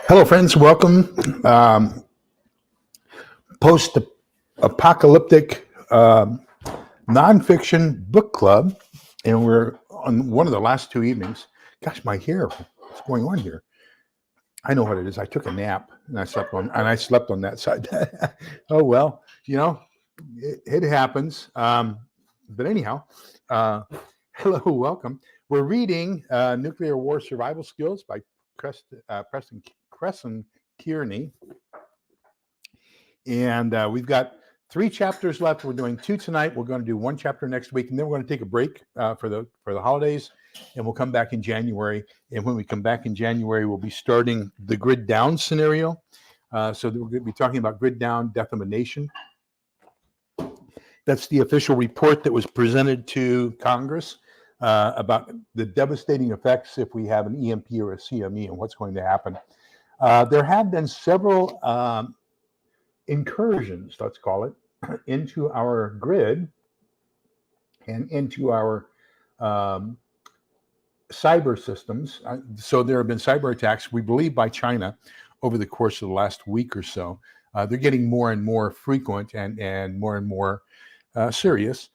Hello, friends. Welcome. Post-apocalyptic nonfiction book club, and we're on one of the last two evenings. Gosh, my hair. What's going on here? I know what it is. I took a nap and I slept on that side. Oh well, it happens. But anyhow, hello, welcome. We're reading Nuclear War Survival Skills by Preston Kearney. And we've got 3 chapters left. We're doing 2 tonight. We're going to do 1 chapter next week, and then we're going to take a break for the holidays, and we'll come back in January. And when we come back in January, we'll be starting the grid down scenario. So we're going to be talking about grid down, death of a nation. That's the official report that was presented to Congress about the devastating effects if we have an EMP or a CME and what's going to happen. There have been several incursions, let's call it, into our grid and into our cyber systems. So there have been cyber attacks, we believe, by China over the course of the last week or so. They're getting more and more frequent and more serious.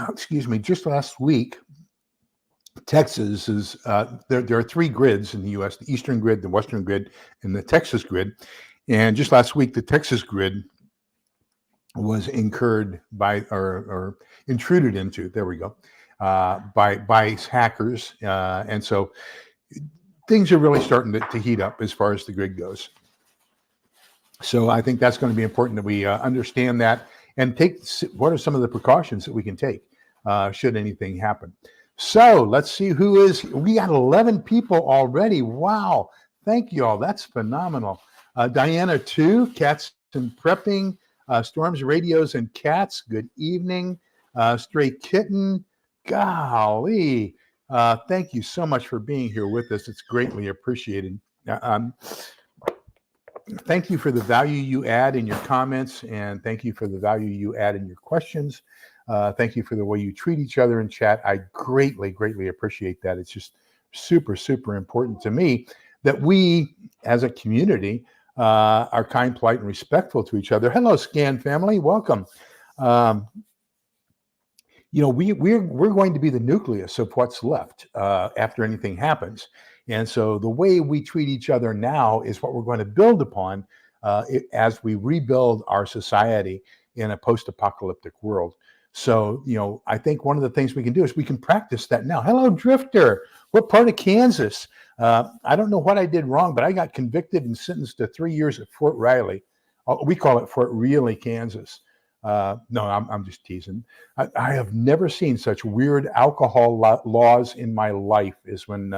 Excuse me, just last week, Texas is, there are 3 grids in the U.S., the Eastern grid, the Western grid, and the Texas grid. And just last week, the Texas grid was incurred by, or intruded into, there we go, by hackers. And so things are really starting to heat up as far as the grid goes. So I think that's going to be important that we understand that and take what are some of the precautions that we can take should anything happen. So let's see who is. We got 11 people already. Wow. Thank you all. That's phenomenal. Diana, too. Cats and Prepping. Storms, Radios, and Cats. Good evening. Stray Kitten. Golly. Thank you so much for being here with us. It's greatly appreciated. Thank you for the value you add in your comments, and thank you for the value you add in your questions. Thank you for the way you treat each other in chat. I greatly appreciate that. It's just super important to me that we, as a community, are kind, polite, and respectful to each other. Hello, Scan family. Welcome. We're going to be the nucleus of what's left after anything happens. And so the way we treat each other now is what we're going to build upon as we rebuild our society in a post-apocalyptic world. So, I think one of the things we can do is we can practice that now. Hello, Drifter. What part of Kansas? I don't know what I did wrong, but I got convicted and sentenced to 3 years at Fort Riley. We call it Fort Riley, Kansas. No, I'm just teasing. I have never seen such weird alcohol laws in my life as when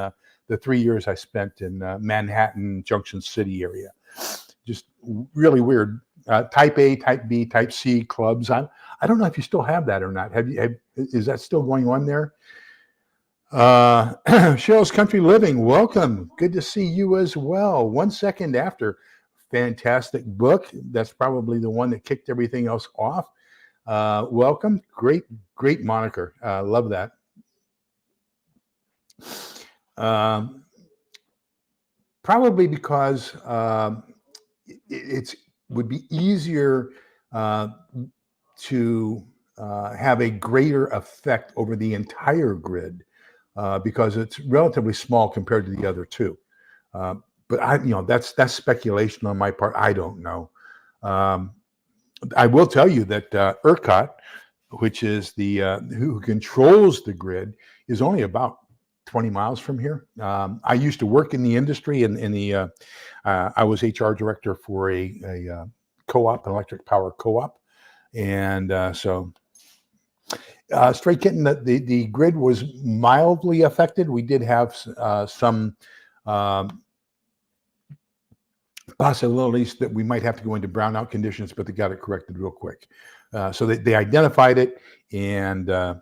the 3 years I spent in Manhattan, Junction City area. Just really weird. Type A, Type B, Type C clubs. I don't know if you still have that or not. Is that still going on there? Cheryl's Country Living, welcome. Good to see you as well. 1 second after. Fantastic book. That's probably the one that kicked everything else off. Welcome. Great moniker. Love that. Probably because it would be easier to have a greater effect over the entire grid because it's relatively small compared to the other 2. But that's speculation on my part. I don't know. I will tell you that ERCOT, which is the who controls the grid, is only about 20 miles from here. I used to work in the industry, and I was HR director for a co-op, an electric power co-op, and so Stray Kitten, the grid was mildly affected. We did have some possibilities that we might have to go into brownout conditions, but they got it corrected real quick. So they identified it, and then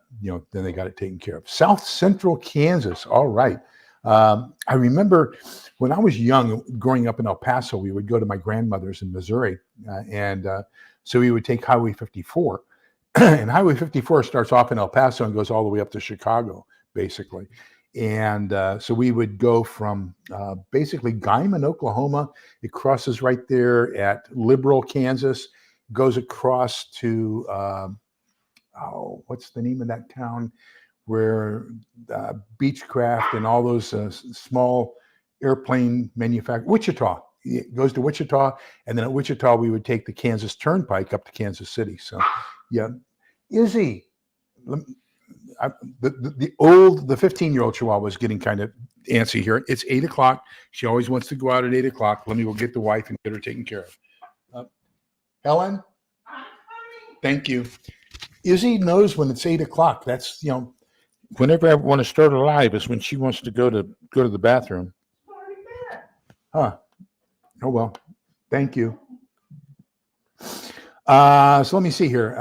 they got it taken care of. South Central Kansas. All right. I remember when I was young, growing up in El Paso, we would go to my grandmother's in Missouri, and so we would take Highway 54. And Highway 54 starts off in El Paso and goes all the way up to Chicago, basically. And so we would go from basically Guyman, Oklahoma. It crosses right there at Liberal, Kansas, goes across to, what's the name of that town where Beechcraft and all those small airplane manufacturers, Wichita. It goes to Wichita, and then at Wichita, we would take the Kansas Turnpike up to Kansas City. So, yeah. Izzy, the 15-year-old Chihuahua is getting kind of antsy here. It's 8 o'clock. She always wants to go out at 8 o'clock. Let me go get the wife and get her taken care of. Helen? Thank you. Izzy knows when it's 8 o'clock. That's, whenever I want to start her live is when she wants to go to the bathroom. Huh. Oh, well, thank you. So let me see here.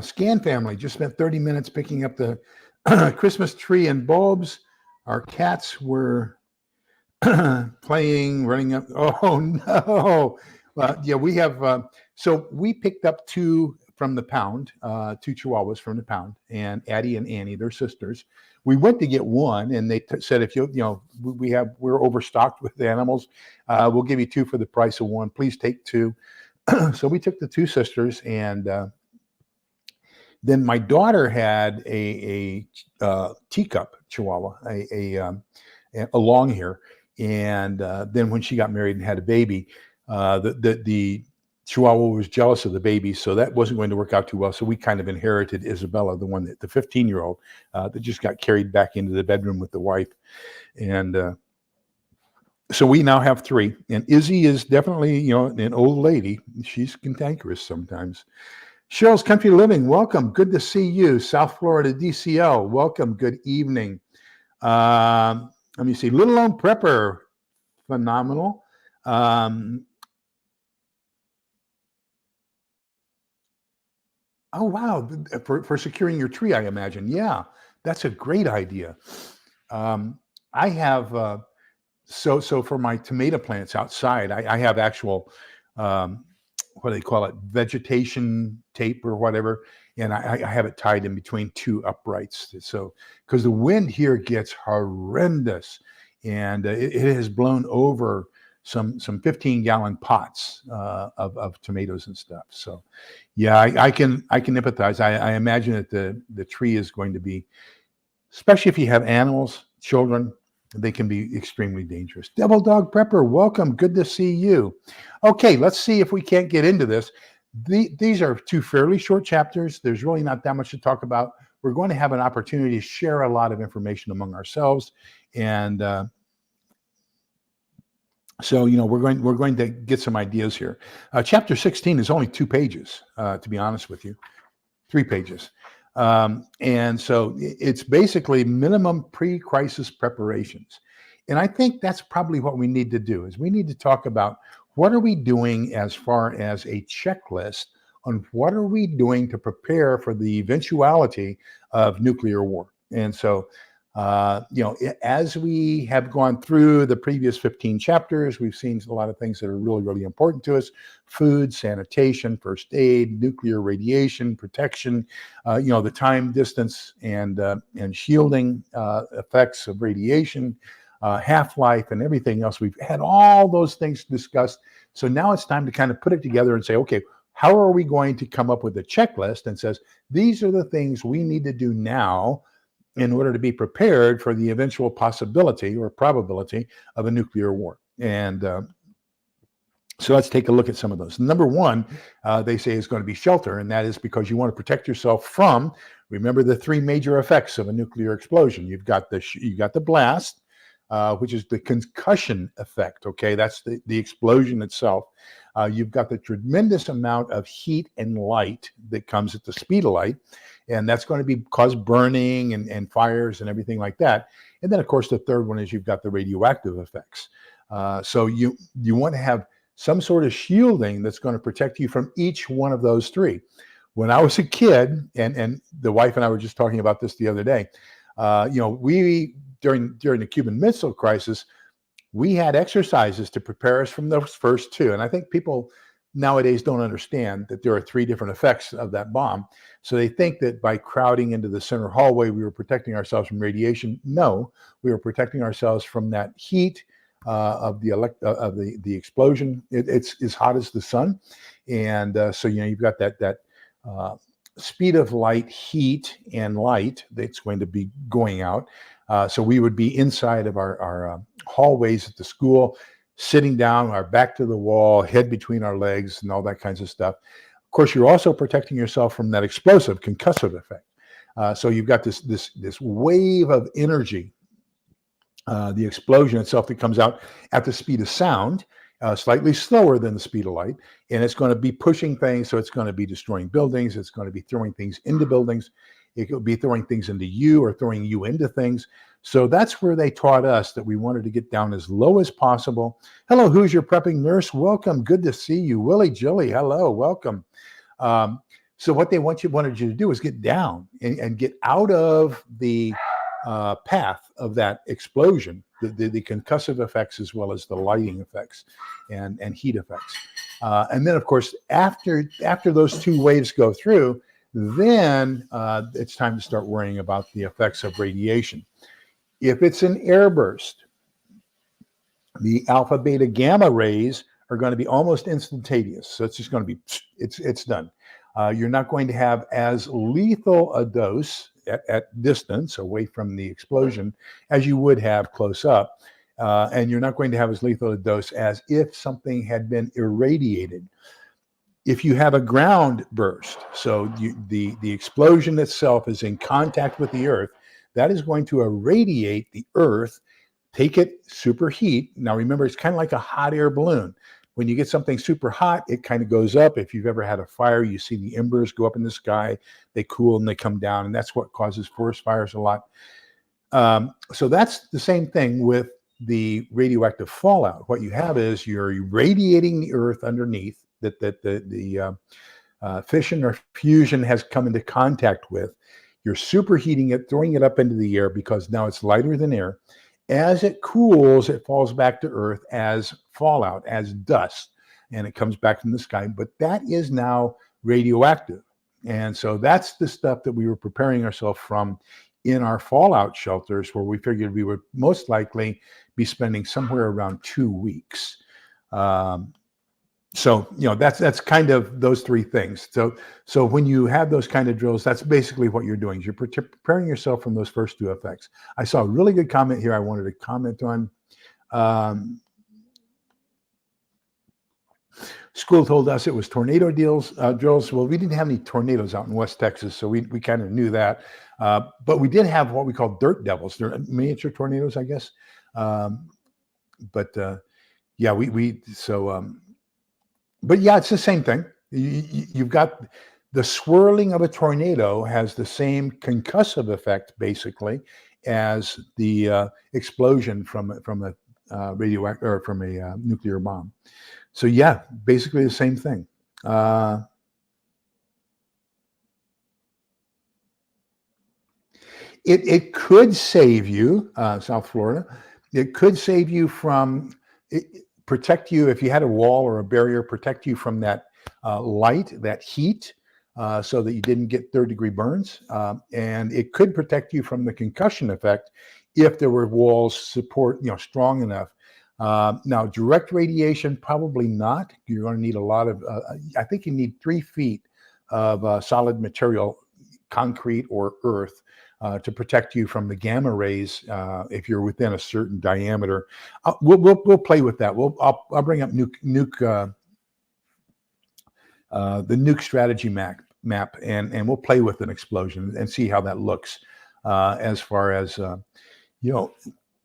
Scan family just spent 30 minutes picking up the Christmas tree and bulbs. Our cats were playing, running up. Oh, no. Yeah, we have. So we picked up two from the pound, two Chihuahuas from the pound, and Addie and Annie, they're sisters. We went to get one, and they said, if we're overstocked with animals. We'll give you two for the price of one. Please take two. So we took the two sisters, and then my daughter had a teacup Chihuahua, a long hair, and then when she got married and had a baby, the Chihuahua was jealous of the baby, so that wasn't going to work out too well. So we kind of inherited Isabella, the 15-year-old that just got carried back into the bedroom with the wife, and so we now have three. And Izzy is definitely, an old lady. She's cantankerous sometimes. Cheryl's Country Living, welcome. Good to see you. South Florida DCL, welcome. Good evening. Let me see. Little Lone Prepper, phenomenal. Oh, wow. For securing your tree, I imagine. Yeah, that's a great idea. I have, so for my tomato plants outside, I have actual, what do they call it, vegetation tape or whatever, and I have it tied in between two uprights. So, because the wind here gets horrendous, and it has blown over some 15-gallon pots of tomatoes and stuff. So, yeah, I can empathize. I imagine that the tree is going to be, especially if you have animals, children, they can be extremely dangerous. Devil Dog Prepper, welcome. Good to see you. Okay, let's see if we can't get into this. These are two fairly short chapters. There's really not that much to talk about. We're going to have an opportunity to share a lot of information among ourselves, and so we're going to get some ideas here. Chapter 16 is only 2 pages, to be honest with you, 3 pages. And so it's basically minimum pre-crisis preparations. And I think that's probably what we need to do, is we need to talk about what are we doing as far as a checklist on what are we doing to prepare for the eventuality of nuclear war. And so, as we have gone through the previous 15 chapters, we've seen a lot of things that are really, really important to us: food, sanitation, first aid, nuclear radiation protection, the time, distance, and shielding effects of radiation, half-life, and everything else. We've had all those things discussed. So now it's time to kind of put it together and say, okay, how are we going to come up with a checklist that says these are the things we need to do now in order to be prepared for the eventual possibility or probability of a nuclear war. And so let's take a look at some of those. Number one, they say, is going to be shelter, and that is because you want to protect yourself from, remember, the 3 major effects of a nuclear explosion. You've got the blast, which is the concussion effect. Okay, that's the explosion itself. You've got the tremendous amount of heat and light that comes at the speed of light, and that's going to cause burning and fires and everything like that. And then, of course, the third one is you've got the radioactive effects. So you want to have some sort of shielding that's going to protect you from each one of those 3. When I was a kid, and the wife and I were just talking about this the other day, we during the Cuban Missile Crisis, we had exercises to prepare us from those first 2. And I think people nowadays don't understand that there are 3 different effects of that bomb. So they think that by crowding into the center hallway, we were protecting ourselves from radiation. No, we were protecting ourselves from that heat of the explosion. It's as hot as the sun, and so you've got that speed of light, heat, and light that's going to be going out. So we would be inside of our hallways at the school, sitting down, our back to the wall, head between our legs, and all that kinds of stuff. Of course, you're also protecting yourself from that explosive concussive effect. So you've got this wave of energy, the explosion itself that comes out at the speed of sound, slightly slower than the speed of light, and it's going to be pushing things. So it's going to be destroying buildings. It's going to be throwing things into buildings. It could be throwing things into you or throwing you into things. So that's where they taught us that we wanted to get down as low as possible. Hello, who's your prepping nurse? Welcome. Good to see you. Willie Jilly, hello, welcome. So what they wanted you to do is get down and get out of the path of that explosion, the concussive effects as well as the lighting effects and heat effects. And then, of course, after those 2 waves go through, then it's time to start worrying about the effects of radiation. If it's an airburst, the alpha, beta, gamma rays are going to be almost instantaneous. So it's just going to be, it's done. You're not going to have as lethal a dose at distance away from the explosion as you would have close up. And you're not going to have as lethal a dose as if something had been irradiated. If you have a ground burst, so the explosion itself is in contact with the earth, that is going to irradiate the earth, take it, superheat. Now remember, it's kind of like a hot air balloon. When you get something super hot, it kind of goes up. If you've ever had a fire, you see the embers go up in the sky, they cool and they come down, and that's what causes forest fires a lot. So that's the same thing with the radioactive fallout. What you have is you're irradiating the earth underneath that the fission or fusion has come into contact with. You're superheating it, throwing it up into the air because now it's lighter than air. As it cools, it falls back to Earth as fallout, as dust, and it comes back from the sky. But that is now radioactive. And so that's the stuff that we were preparing ourselves from in our fallout shelters, where we figured we would most likely be spending somewhere around 2 weeks. So that's kind of those 3 things. So when you have those kind of drills, that's basically what you're doing. You're preparing yourself from those first 2 effects. I saw a really good comment here I wanted to comment on. School told us it was tornado drills. Well, we didn't have any tornadoes out in West Texas, so we kind of knew that. But we did have what we call dirt devils. They're miniature tornadoes, I guess. But it's the same thing. You've got the swirling of a tornado has the same concussive effect, basically, as the explosion from a radioactive or from a nuclear bomb. So yeah, basically the same thing. It could save you, South Florida. It could save you from. Protect you if you had a wall or a barrier, protect you from that light, that heat, so that you didn't get 3rd-degree burns. And it could protect you from the concussion effect if there were walls support, strong enough. Now, direct radiation, probably not. You're going to need a lot of, I think you need 3 feet of solid material, concrete or earth, to protect you from the gamma rays if you're within a certain diameter. We'll play with that. I'll bring up the nuke strategy map and we'll play with an explosion and see how that looks as far as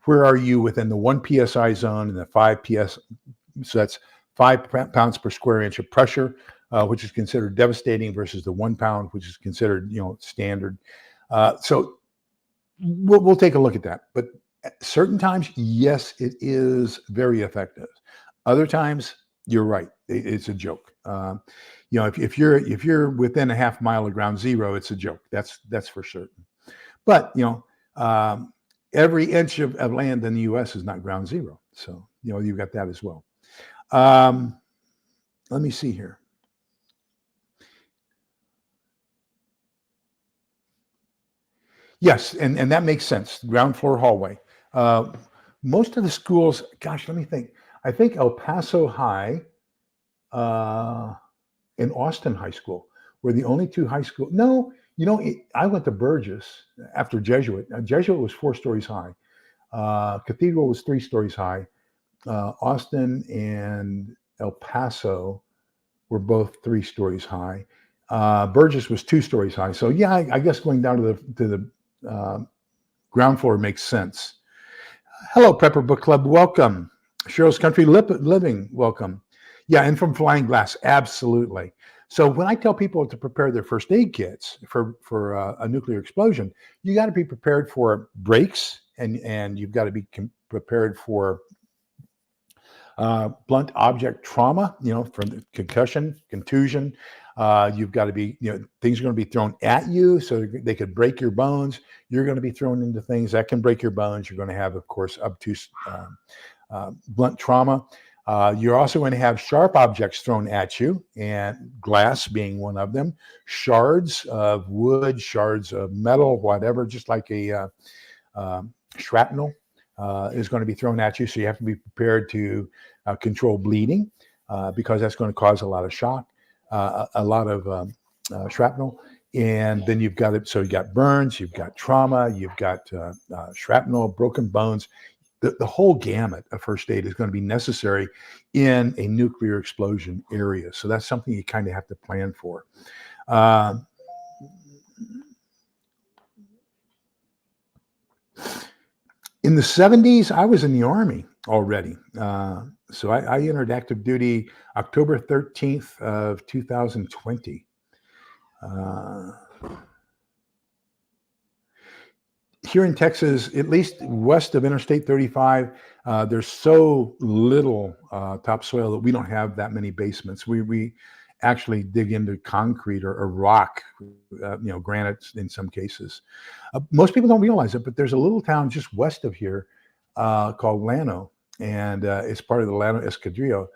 where are you within the 1 psi zone and the 5 ps. So that's 5 pounds per square inch of pressure, which is considered devastating, versus the 1 pound, which is considered standard. So we'll take a look at that. But at certain times, yes, it is very effective. Other times, you're right. It's a joke. If you're within a half mile of ground zero, it's a joke. That's for certain. But every inch of land in the U.S. is not ground zero. So you've got that as well. let me see here. Yes, and that makes sense. Ground floor hallway. Most of the schools, gosh, let me think. I think El Paso High and Austin High School were the only two high school. No, I went to Burgess after Jesuit. Jesuit was 4 stories high. Cathedral was 3 stories high. Austin and El Paso were both 3 stories high. Burgess was 2 stories high. So yeah, I guess going down to the ground floor makes sense. Hello, Prepper Book Club. Welcome. Cheryl's Country Living. Welcome. Yeah, and from Flying Glass. Absolutely. So when I tell people to prepare their first aid kits for a nuclear explosion, you got to be prepared for breaks, and you've got to be prepared for blunt object trauma, from concussion, contusion. You've got to be, things are going to be thrown at you, so they could break your bones. You're going to be thrown into things that can break your bones. You're going to have, of course, obtuse blunt trauma. You're also going to have sharp objects thrown at you, and glass being one of them. Shards of wood, shards of metal, whatever, just like a shrapnel is going to be thrown at you. So you have to be prepared to control bleeding because that's going to cause a lot of shock, a lot of shrapnel. And then you've got you got burns, you've got trauma, you've got shrapnel, broken bones. The whole gamut of first aid is going to be necessary in a nuclear explosion area. So that's something you kind of have to plan for. In the 70s, I was in the Army already. So I entered active duty October 13th of 2020. Here in Texas, at least west of Interstate 35, there's so little topsoil that we don't have that many basements. We actually dig into concrete or rock, granite in some cases. Most people don't realize it, but there's a little town just west of here called Llano, and it's part of the Llano Escudero.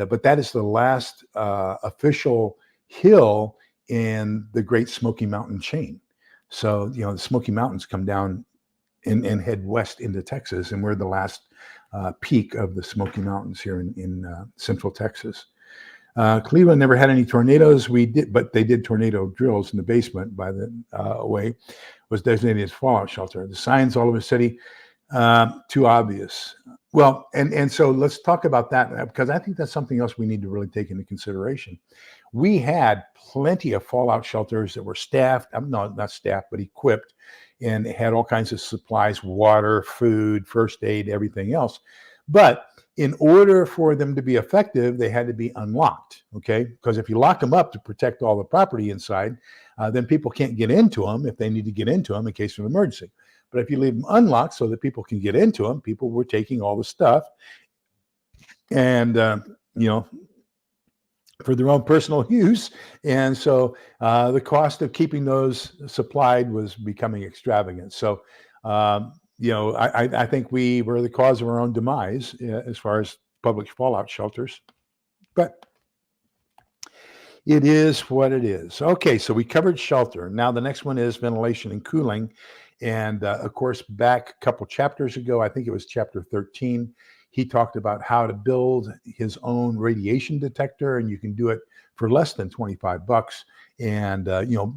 But that is the last official hill in the Great Smoky Mountain chain. So, the Smoky Mountains come down and head west into Texas, and we're the last peak of the Smoky Mountains here in Central Texas. Cleveland never had any tornadoes. But they did tornado drills in the basement. By the way, was designated as fallout shelter. The signs all over the city, too obvious. Well, and so let's talk about that, because I think that's something else we need to really take into consideration. We had plenty of fallout shelters that were staffed, not staffed, but equipped, and had all kinds of supplies, water, food, first aid, everything else. But in order for them to be effective, they had to be unlocked, okay? Because if you lock them up to protect all the property inside, then people can't get into them if they need to get into them in case of an emergency. But if you leave them unlocked so that people can get into them, people were taking all the stuff and, for their own personal use. And so the cost of keeping those supplied was becoming extravagant. So, I think we were the cause of our own demise as far as public fallout shelters. But it is what it is. Okay, so we covered shelter. Now the next one is ventilation and cooling. And of course, back a couple chapters ago, I think it was chapter 13, he talked about how to build his own radiation detector, and you can do it for less than $25 and,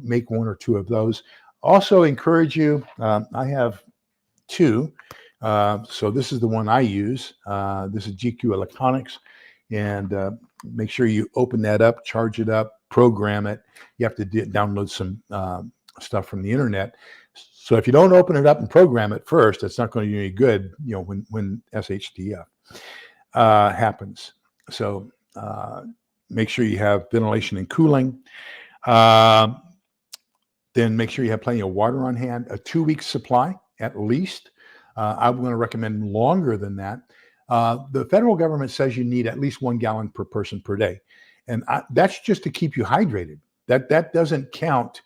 make 1 or 2 of those. Also encourage you, I have 2. So this is the one I use. This is GQ Electronics, and make sure you open that up, charge it up, program it. You have to download some stuff from the internet. So if you don't open it up and program it first, it's not going to do any good, when SHTF happens. So make sure you have ventilation and cooling. Then make sure you have plenty of water on hand, a 2-week supply at least. I'm going to recommend longer than that. The federal government says you need at least 1 gallon per person per day. And that's just to keep you hydrated. That doesn't count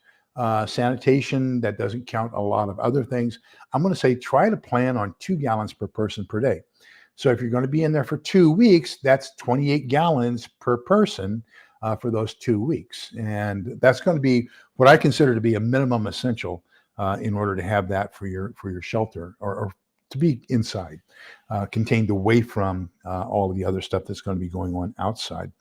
sanitation. That doesn't count a lot of other things. I'm going to say try to plan on 2 gallons per person per day. So if you're going to be in there for 2 weeks, that's 28 gallons per person for those 2 weeks. And that's going to be what I consider to be a minimum essential in order to have that for your shelter or to be inside, contained away from all of the other stuff that's going to be going on outside.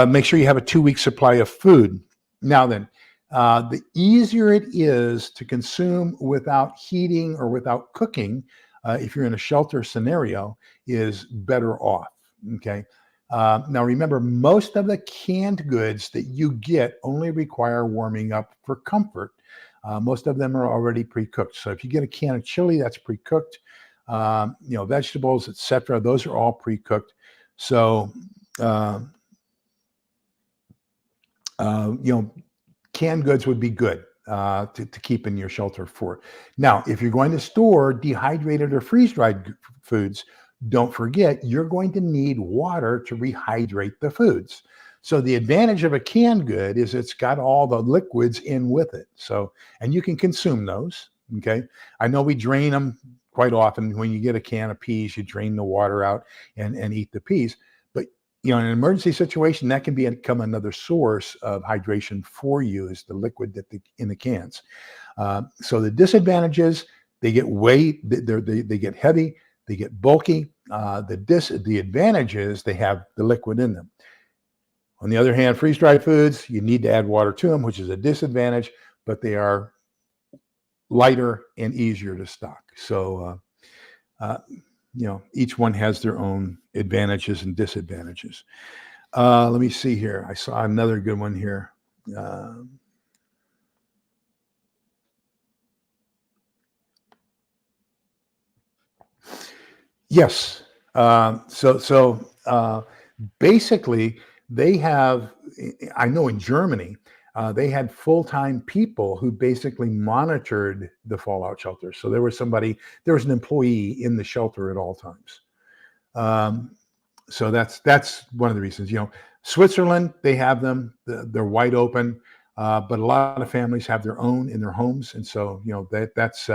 Make sure you have a 2-week supply of food. Now then, the easier it is to consume without heating or without cooking, if you're in a shelter scenario, is better off. Okay. Now remember, most of the canned goods that you get only require warming up for comfort. Most of them are already pre-cooked. So if you get a can of chili, that's pre-cooked. Vegetables, etc., those are all pre-cooked. So canned goods would be good to keep in your shelter for. Now, if you're going to store dehydrated or freeze-dried foods, don't forget you're going to need water to rehydrate the foods. So the advantage of a canned good is it's got all the liquids in with it. So, and you can consume those. Okay. I know we drain them quite often. When you get a can of peas, you drain the water out and eat the peas. But in an emergency situation, that can become another source of hydration for you, is the liquid in the cans. So the disadvantages, they get weight, they get heavy, they get bulky. The advantages, they have the liquid in them. On the other hand, freeze-dried foods, you need to add water to them, which is a disadvantage, but they are lighter and easier to stock. So, each one has their own advantages and disadvantages. Let me see here. I saw another good one here. Yes. Basically, they have, I know in Germany, they had full-time people who basically monitored the fallout shelters. So there was an employee in the shelter at all times. So that's one of the reasons. Switzerland, they have them, they're wide open, but a lot of families have their own in their homes. And so, that's,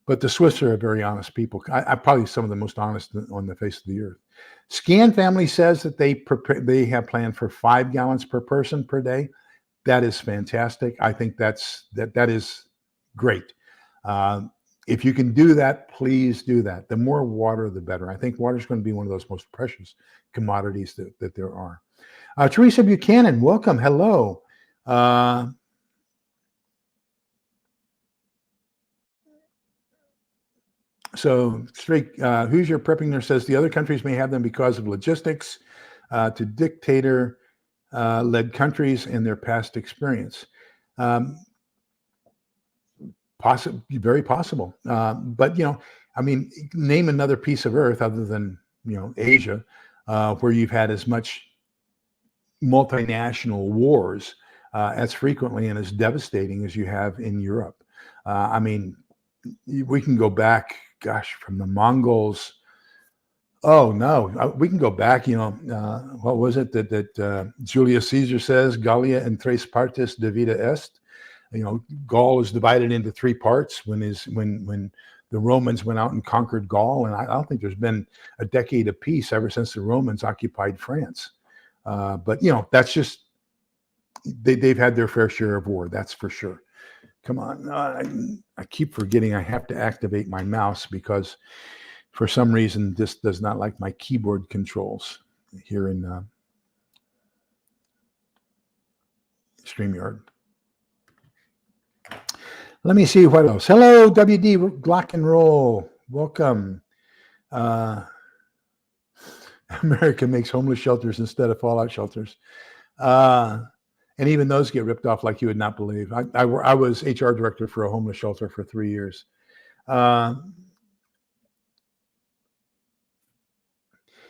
but the Swiss are very honest people. I probably some of the most honest on the face of the earth. Scan Family says that they have planned for 5 gallons per person per day. That is fantastic. I think that is great. If you can do that, please do that. The more water, the better. I think water is going to be one of those most precious commodities that there are. Teresa Buchanan, welcome. Hello. So straight, who's your prepping nurse says the other countries may have them because of logistics to dictator-led countries and their past experience. Very possible. But name another piece of Earth other than Asia where you've had as much multinational wars as frequently and as devastating as you have in Europe. We can go back. Gosh, from the Mongols. Oh no, we can go back. What was it that Julius Caesar says? Gallia in tres partes divida est. Gaul is divided into 3 parts when the Romans went out and conquered Gaul, and I don't think there's been a decade of peace ever since the Romans occupied France. But that's just they've had their fair share of war. That's for sure. Come on. I keep forgetting I have to activate my mouse because for some reason this does not like my keyboard controls here in StreamYard. Let me see what else. Hello, WD Block and Roll. Welcome. America makes homeless shelters instead of fallout shelters. And even those get ripped off like you would not believe. I was HR director for a homeless shelter for 3 years.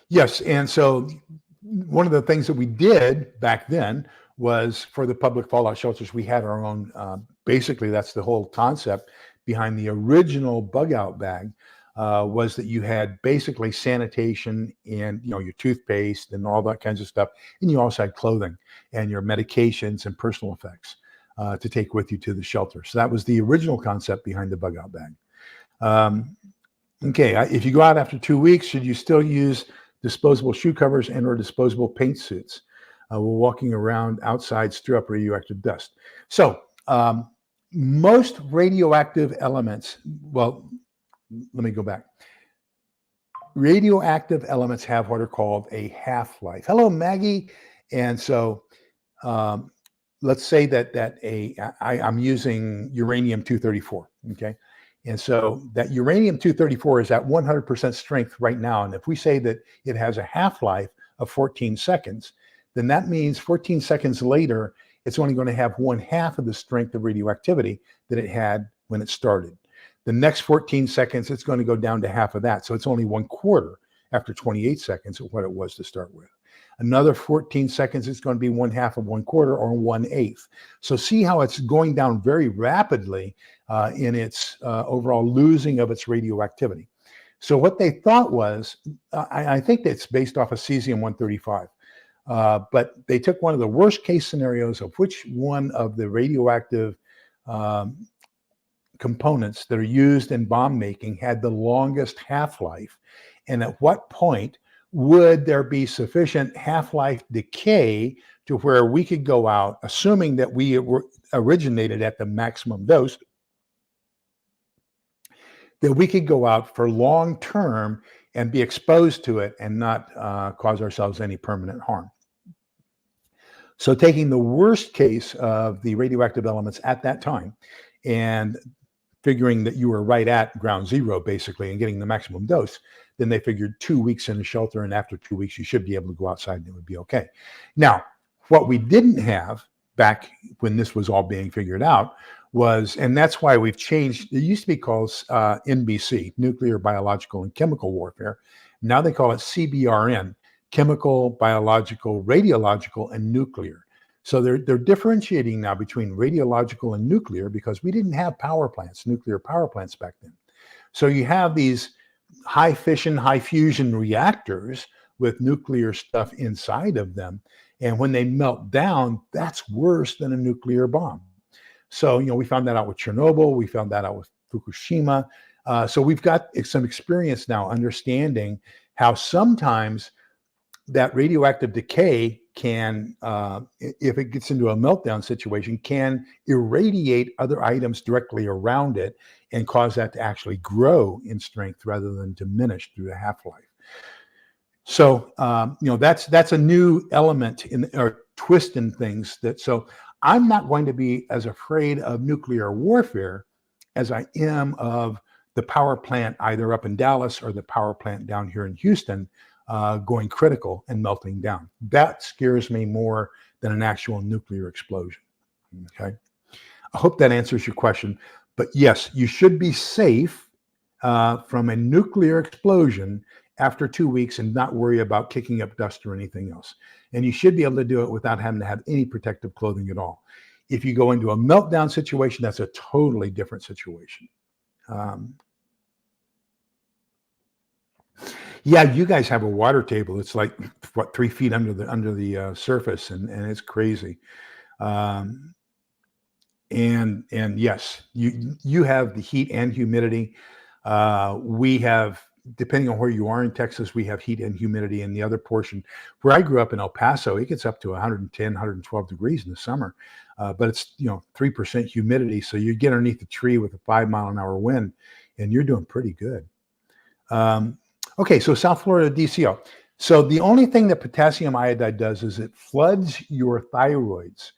Yes, and so one of the things that we did back then was for the public fallout shelters, we had our own, basically that's the whole concept behind the original bug out bag, was that you had basically sanitation and your toothpaste and all that kinds of stuff, and you also had clothing and your medications and personal effects to take with you to the shelter. So that was the original concept behind the bug out bag. Okay, if you go out after 2 weeks, should you still use disposable shoe covers and or disposable paint suits while walking around outside stir up radioactive dust? So most radioactive elements, well, let me go back. Radioactive elements have what are called a half-life. Hello, Maggie. And so um, let's say I'm using uranium-234, okay? And so that uranium-234 is at 100% strength right now. And if we say that it has a half-life of 14 seconds, then that means 14 seconds later, it's only going to have 1/2 of the strength of radioactivity that it had when it started. The next 14 seconds, it's going to go down to half of that. So it's only 1/4 after 28 seconds of what it was to start with. Another 14 seconds, it's going to be 1/2 of 1/4 or 1/8. So see how it's going down very rapidly in its overall losing of its radioactivity. So what they thought was, I think that's based off of cesium-135. But they took one of the worst case scenarios of which one of the radioactive components that are used in bomb making had the longest half-life, and at what point would there be sufficient half-life decay to where we could go out, assuming that we originated at the maximum dose, that we could go out for long term and be exposed to it and not cause ourselves any permanent harm. So taking the worst case of the radioactive elements at that time and figuring that you were right at ground zero, basically, and getting the maximum dose, then they figured 2 weeks in a shelter, and after 2 weeks, you should be able to go outside and it would be okay. Now, what we didn't have back when this was all being figured out was, and that's why we've changed, it used to be called NBC, Nuclear, Biological, and Chemical Warfare. Now they call it CBRN, Chemical, Biological, Radiological, and Nuclear. So they're differentiating now between radiological and nuclear because we didn't have power plants, nuclear power plants back then. So you have these high fission, high fusion reactors with nuclear stuff inside of them. And when they melt down, that's worse than a nuclear bomb. So, we found that out with Chernobyl. We found that out with Fukushima. So we've got some experience now understanding how sometimes that radioactive decay can, if it gets into a meltdown situation, can irradiate other items directly around it and cause that to actually grow in strength rather than diminish through the half-life. So, that's a new element or twist in things so I'm not going to be as afraid of nuclear warfare as I am of the power plant either up in Dallas or the power plant down here in Houston going critical and melting down. That scares me more than an actual nuclear explosion. Okay. I hope that answers your question. But yes, you should be safe from a nuclear explosion after 2 weeks and not worry about kicking up dust or anything else. And you should be able to do it without having to have any protective clothing at all. If you go into a meltdown situation, that's a totally different situation. Yeah, you guys have a water table. It's like 3 feet under the surface, and it's crazy. And yes, you have the heat and humidity. We have, depending on where you are in Texas, we have heat and humidity in the other portion. Where I grew up in El Paso, it gets up to 110, 112 degrees in the summer, but it's 3% humidity. So you get underneath the tree with a 5-mile-an-hour wind, and you're doing pretty good. Okay, so South Florida DCO. So the only thing that potassium iodide does is it floods your thyroids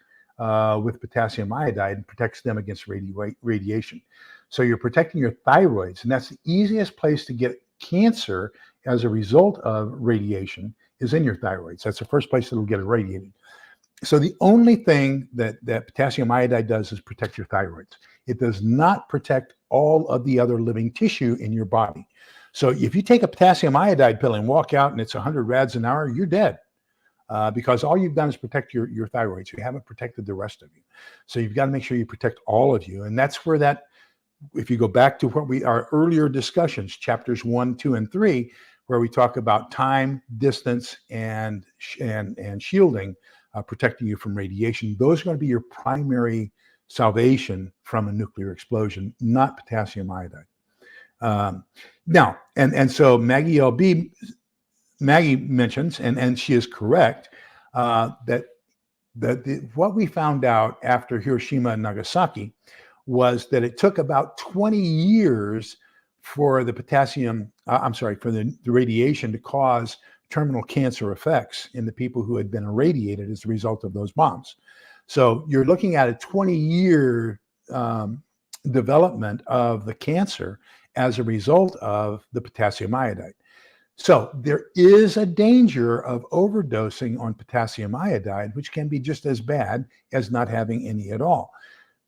with potassium iodide and protects them against radiation. So you're protecting your thyroids, and that's the easiest place to get cancer as a result of radiation is in your thyroids. That's the first place that will get irradiated. So the only thing that potassium iodide does is protect your thyroids. It does not protect all of the other living tissue in your body. So if you take a potassium iodide pill and walk out and it's 100 rads an hour, you're dead because all you've done is protect your thyroids. You haven't protected the rest of you. So you've got to make sure you protect all of you. And that's where that, if you go back to what our earlier discussions, chapters 1, 2, and 3, where we talk about time, distance, and shielding, protecting you from radiation, those are going to be your primary salvation from a nuclear explosion, not potassium iodide. Now, and so Maggie mentions, and she is correct, that what we found out after Hiroshima and Nagasaki was that it took about 20 years for the the radiation to cause terminal cancer effects in the people who had been irradiated as a result of those bombs. So you're looking at a 20-year development of the cancer as a result of the potassium iodide. So there is a danger of overdosing on potassium iodide, which can be just as bad as not having any at all.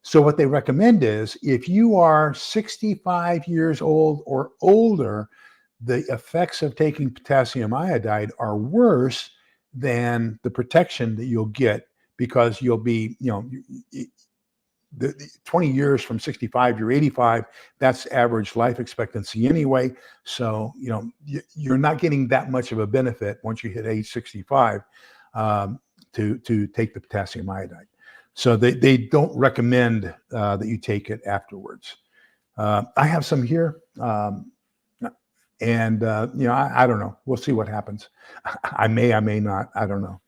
So what they recommend is if you are 65 years old or older, the effects of taking potassium iodide are worse than the protection that you'll get, because you'll be, the 20 years from 65, you're 85. That's average life expectancy anyway. So, you're not getting that much of a benefit once you hit age 65 to take the potassium iodide. So they don't recommend that you take it afterwards. I have some here. And I don't know. We'll see what happens. I may not. I don't know.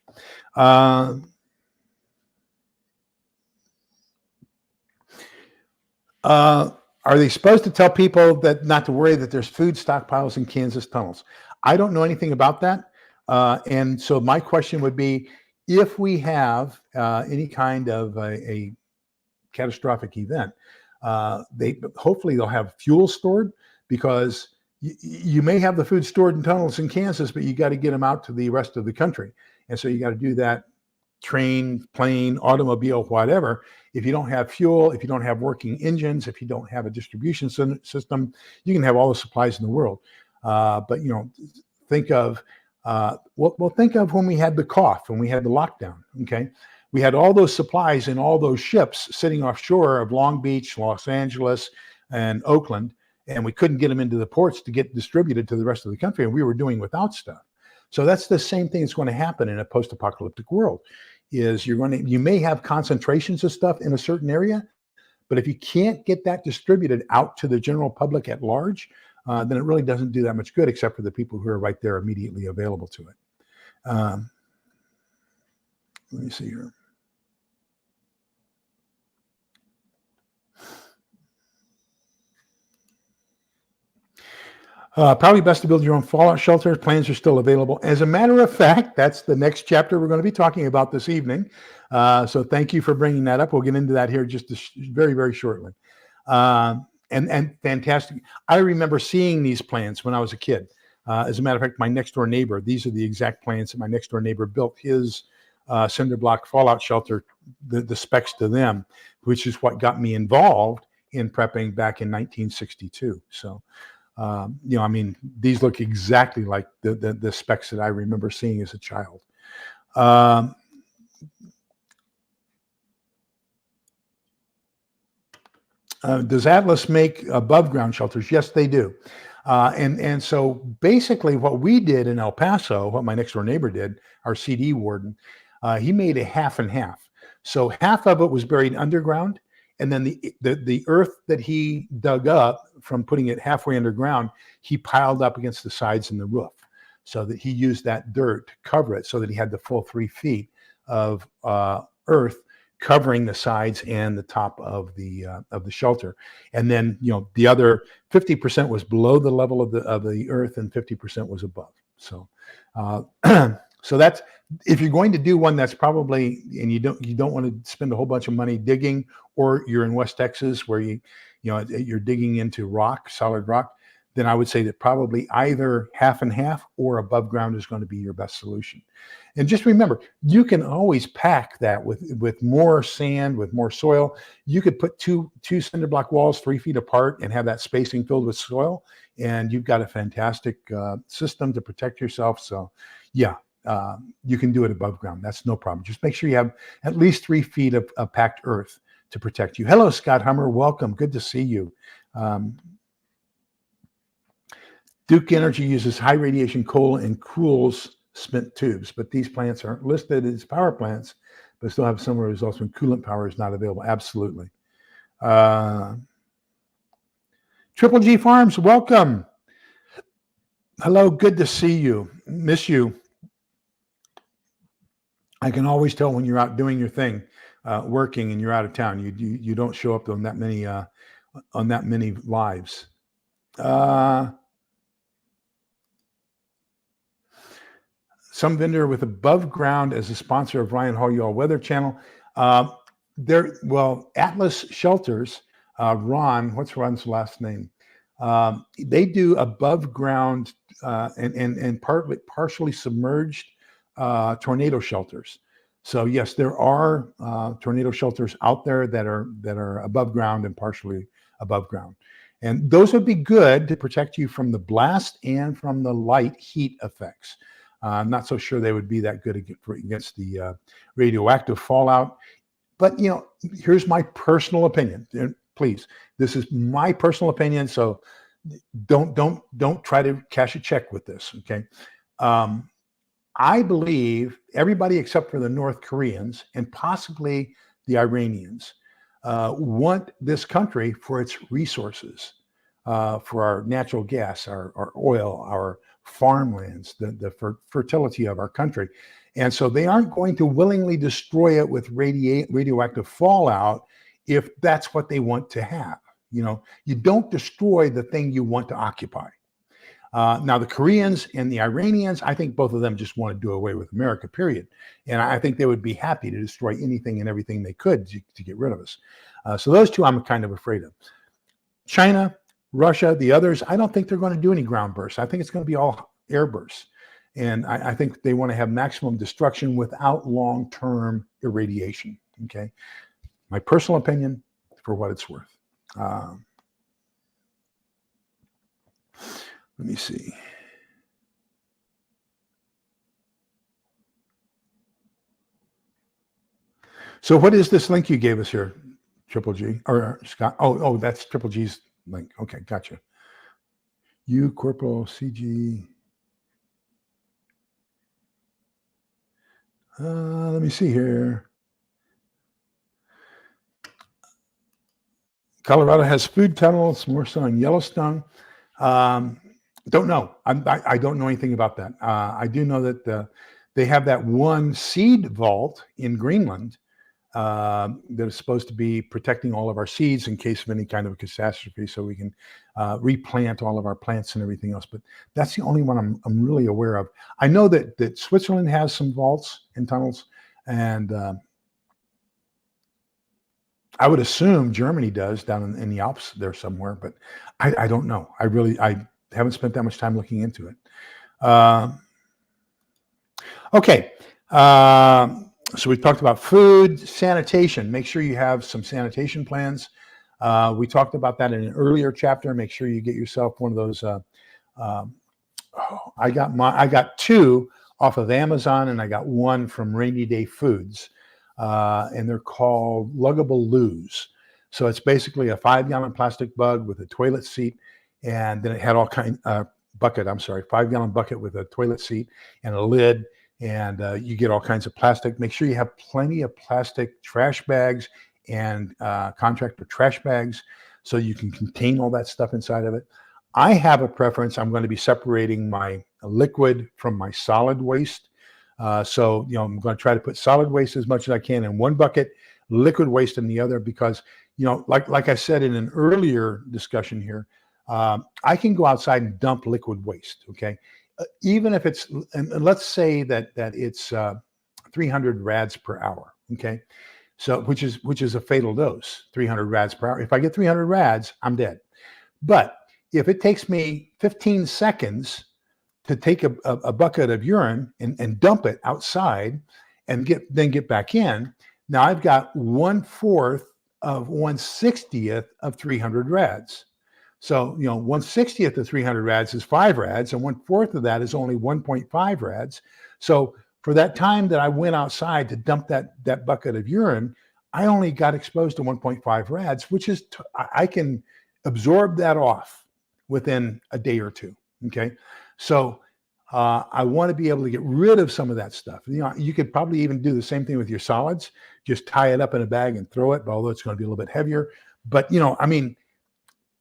Are they supposed to tell people that not to worry, that there's food stockpiles in Kansas tunnels? I don't know anything about that. And so my question would be, if we have any kind of a catastrophic event, hopefully they'll have fuel stored, because you may have the food stored in tunnels in Kansas, but you got to get them out to the rest of the country. And so you got to do that train, plane, automobile, whatever. If you don't have fuel, if you don't have working engines, if you don't have a distribution system, you can have all the supplies in the world. But think of think of when we had the cough, when we had the lockdown. Okay, we had all those supplies in all those ships sitting offshore of Long Beach, Los Angeles, and Oakland, and we couldn't get them into the ports to get distributed to the rest of the country, and we were doing without stuff. So that's the same thing that's going to happen in a post-apocalyptic world. Is you may have concentrations of stuff in a certain area, but if you can't get that distributed out to the general public at large, then it really doesn't do that much good, except for the people who are right there immediately available to it. Let me see here. Probably best to build your own fallout shelter. Plans are still available. As a matter of fact, that's the next chapter we're going to be talking about this evening. So thank you for bringing that up. We'll get into that here just very, very shortly. And fantastic. I remember seeing these plans when I was a kid. As a matter of fact, my next door neighbor, these are the exact plans that my next door neighbor built his cinder block fallout shelter, the specs to them, which is what got me involved in prepping back in 1962. So, these look exactly like the specs that I remember seeing as a child. Does Atlas make above ground shelters? Yes, they do. And so basically what we did in El Paso, what my next door neighbor did, our CD warden, he made a half and half. So half of it was buried underground, and then the earth that he dug up from putting it halfway underground, he piled up against the sides and the roof, so that he used that dirt to cover it, so that he had the full 3 feet of earth covering the sides and the top of the shelter. And then the other 50% was below the level of the earth, and 50% was above. So so that's, if you're going to do one that's probably, and you don't want to spend a whole bunch of money digging, or you're in West Texas where you're digging into rock, solid rock, then I would say that probably either half and half or above ground is going to be your best solution. And just remember, you can always pack that with more sand, with more soil. You could put two cinder block walls 3 feet apart and have that spacing filled with soil, and you've got a fantastic system to protect yourself. So yeah, you can do it above ground. That's no problem. Just make sure you have at least 3 feet of packed earth to protect you. Hello, Scott Hummer. Welcome. Good to see you. Duke Energy uses high radiation coal and cools spent tubes, but these plants aren't listed as power plants, but still have similar results when coolant power is not available. Absolutely. Triple G Farms, welcome. Hello, good to see you. Miss you. I can always tell when you're out doing your thing, working, and you're out of town. You don't show up on that many lives. Some vendor with above ground as a sponsor of Ryan Hall Y'all Weather Channel. Atlas Shelters. Ron, what's Ron's last name? They do above ground and partially submerged tornado shelters. So yes, there are tornado shelters out there that are above ground and partially above ground, and those would be good to protect you from the blast and from the light heat effects. I'm not so sure they would be that good against the radioactive fallout. But here's my personal opinion. And please, this is my personal opinion. So don't try to cash a check with this. Okay. I believe everybody except for the North Koreans and possibly the Iranians want this country for its resources, for our natural gas, our oil, our farmlands, the fertility of our country. And so they aren't going to willingly destroy it with radioactive fallout if that's what they want to have. You don't destroy the thing you want to occupy. Now, the Koreans and the Iranians, I think both of them just want to do away with America, period. And I think they would be happy to destroy anything and everything they could to get rid of us. So those two I'm kind of afraid of. China, Russia, the others, I don't think they're going to do any ground bursts. I think it's going to be all air bursts. And I think they want to have maximum destruction without long-term irradiation. Okay. My personal opinion, for what it's worth. Let me see. So what is this link you gave us here, Triple G or Scott? Oh, that's Triple G's link. Okay, gotcha. You Corporal CG. Let me see here. Colorado has food tunnels, more so in Yellowstone. Don't know. I don't know anything about that. I do know that they have that one seed vault in Greenland that is supposed to be protecting all of our seeds in case of any kind of a catastrophe, so we can replant all of our plants and everything else. But that's the only one I'm really aware of. I know that Switzerland has some vaults and tunnels, and I would assume Germany does down in the Alps there somewhere, but I don't know. I haven't spent that much time looking into it. Okay. So we talked about food, sanitation. Make sure you have some sanitation plans. We talked about that in an earlier chapter. Make sure you get yourself one of those. I got two off of Amazon, and I got one from Rainy Day Foods, and they're called Luggable Loos. So it's basically a 5-gallon plastic bug with a toilet seat, and then it had 5-gallon bucket with a toilet seat and a lid. And you get all kinds of plastic. Make sure you have plenty of plastic trash bags and contractor trash bags so you can contain all that stuff inside of it. I have a preference. I'm going to be separating my liquid from my solid waste. So I'm going to try to put solid waste as much as I can in one bucket, liquid waste in the other, because, like I said in an earlier discussion here, I can go outside and dump liquid waste, okay? Even if it's, and let's say that it's 300 rads per hour, okay? So which is a fatal dose, 300 rads per hour. If I get 300 rads, I'm dead. But if it takes me 15 seconds to take a bucket of urine and dump it outside and then get back in, now I've got 1/4 of 1/60th of 300 rads. So, 1/60th of 300 rads is 5 rads, and 1/4 of that is only 1.5 rads. So for that time that I went outside to dump that bucket of urine, I only got exposed to 1.5 rads, which is, I can absorb that off within a day or two. Okay. So I want to be able to get rid of some of that stuff. You could probably even do the same thing with your solids, just tie it up in a bag and throw it, although it's going to be a little bit heavier. But,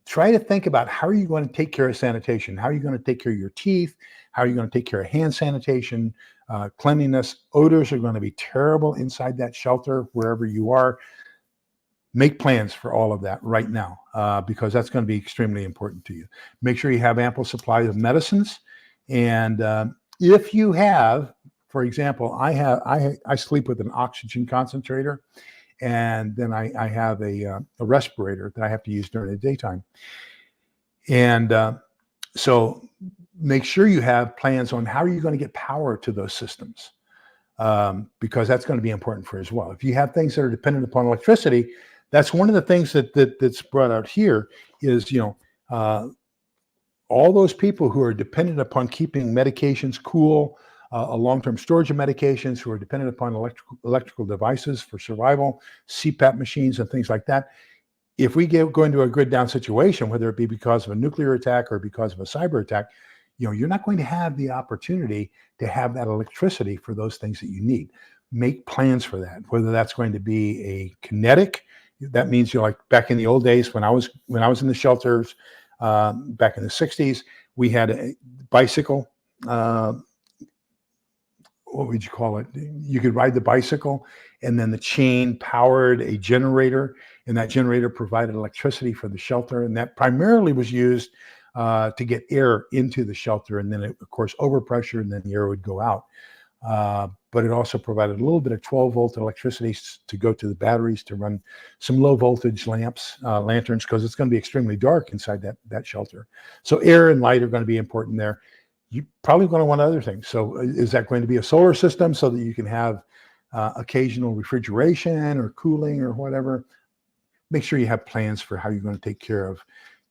try to think about how are you going to take care of sanitation? How are you going to take care of your teeth? How are you going to take care of hand sanitation, cleanliness? Odors are going to be terrible inside that shelter, wherever you are. Make plans for all of that right now, because that's going to be extremely important to you. Make sure you have ample supply of medicines. And if you have, for example, I sleep with an oxygen concentrator, and then I have a respirator that I have to use during the daytime. And so make sure you have plans on how are you going to get power to those systems, because that's going to be important for as well. If you have things that are dependent upon electricity, that's one of the things that's brought out here is, all those people who are dependent upon keeping medications cool, a long-term storage of medications, who are dependent upon electrical devices for survival, CPAP machines and things like that. If we go into a grid down situation, whether it be because of a nuclear attack or because of a cyber attack, you're not going to have the opportunity to have that electricity for those things that you need. Make plans for that, whether that's going to be a kinetic. That means, like back in the old days when I was in the shelters, back in the 60s, we had a bicycle. What would you call it? You could ride the bicycle, and then the chain powered a generator, and that generator provided electricity for the shelter. And that primarily was used to get air into the shelter. And then, of course, overpressure, and then the air would go out. But it also provided a little bit of 12-volt electricity to go to the batteries to run some low-voltage lamps, lanterns, because it's going to be extremely dark inside that shelter. So air and light are going to be important there. You're probably going to want other things. So is that going to be a solar system so that you can have occasional refrigeration or cooling or whatever? Make sure you have plans for how you're going to take care of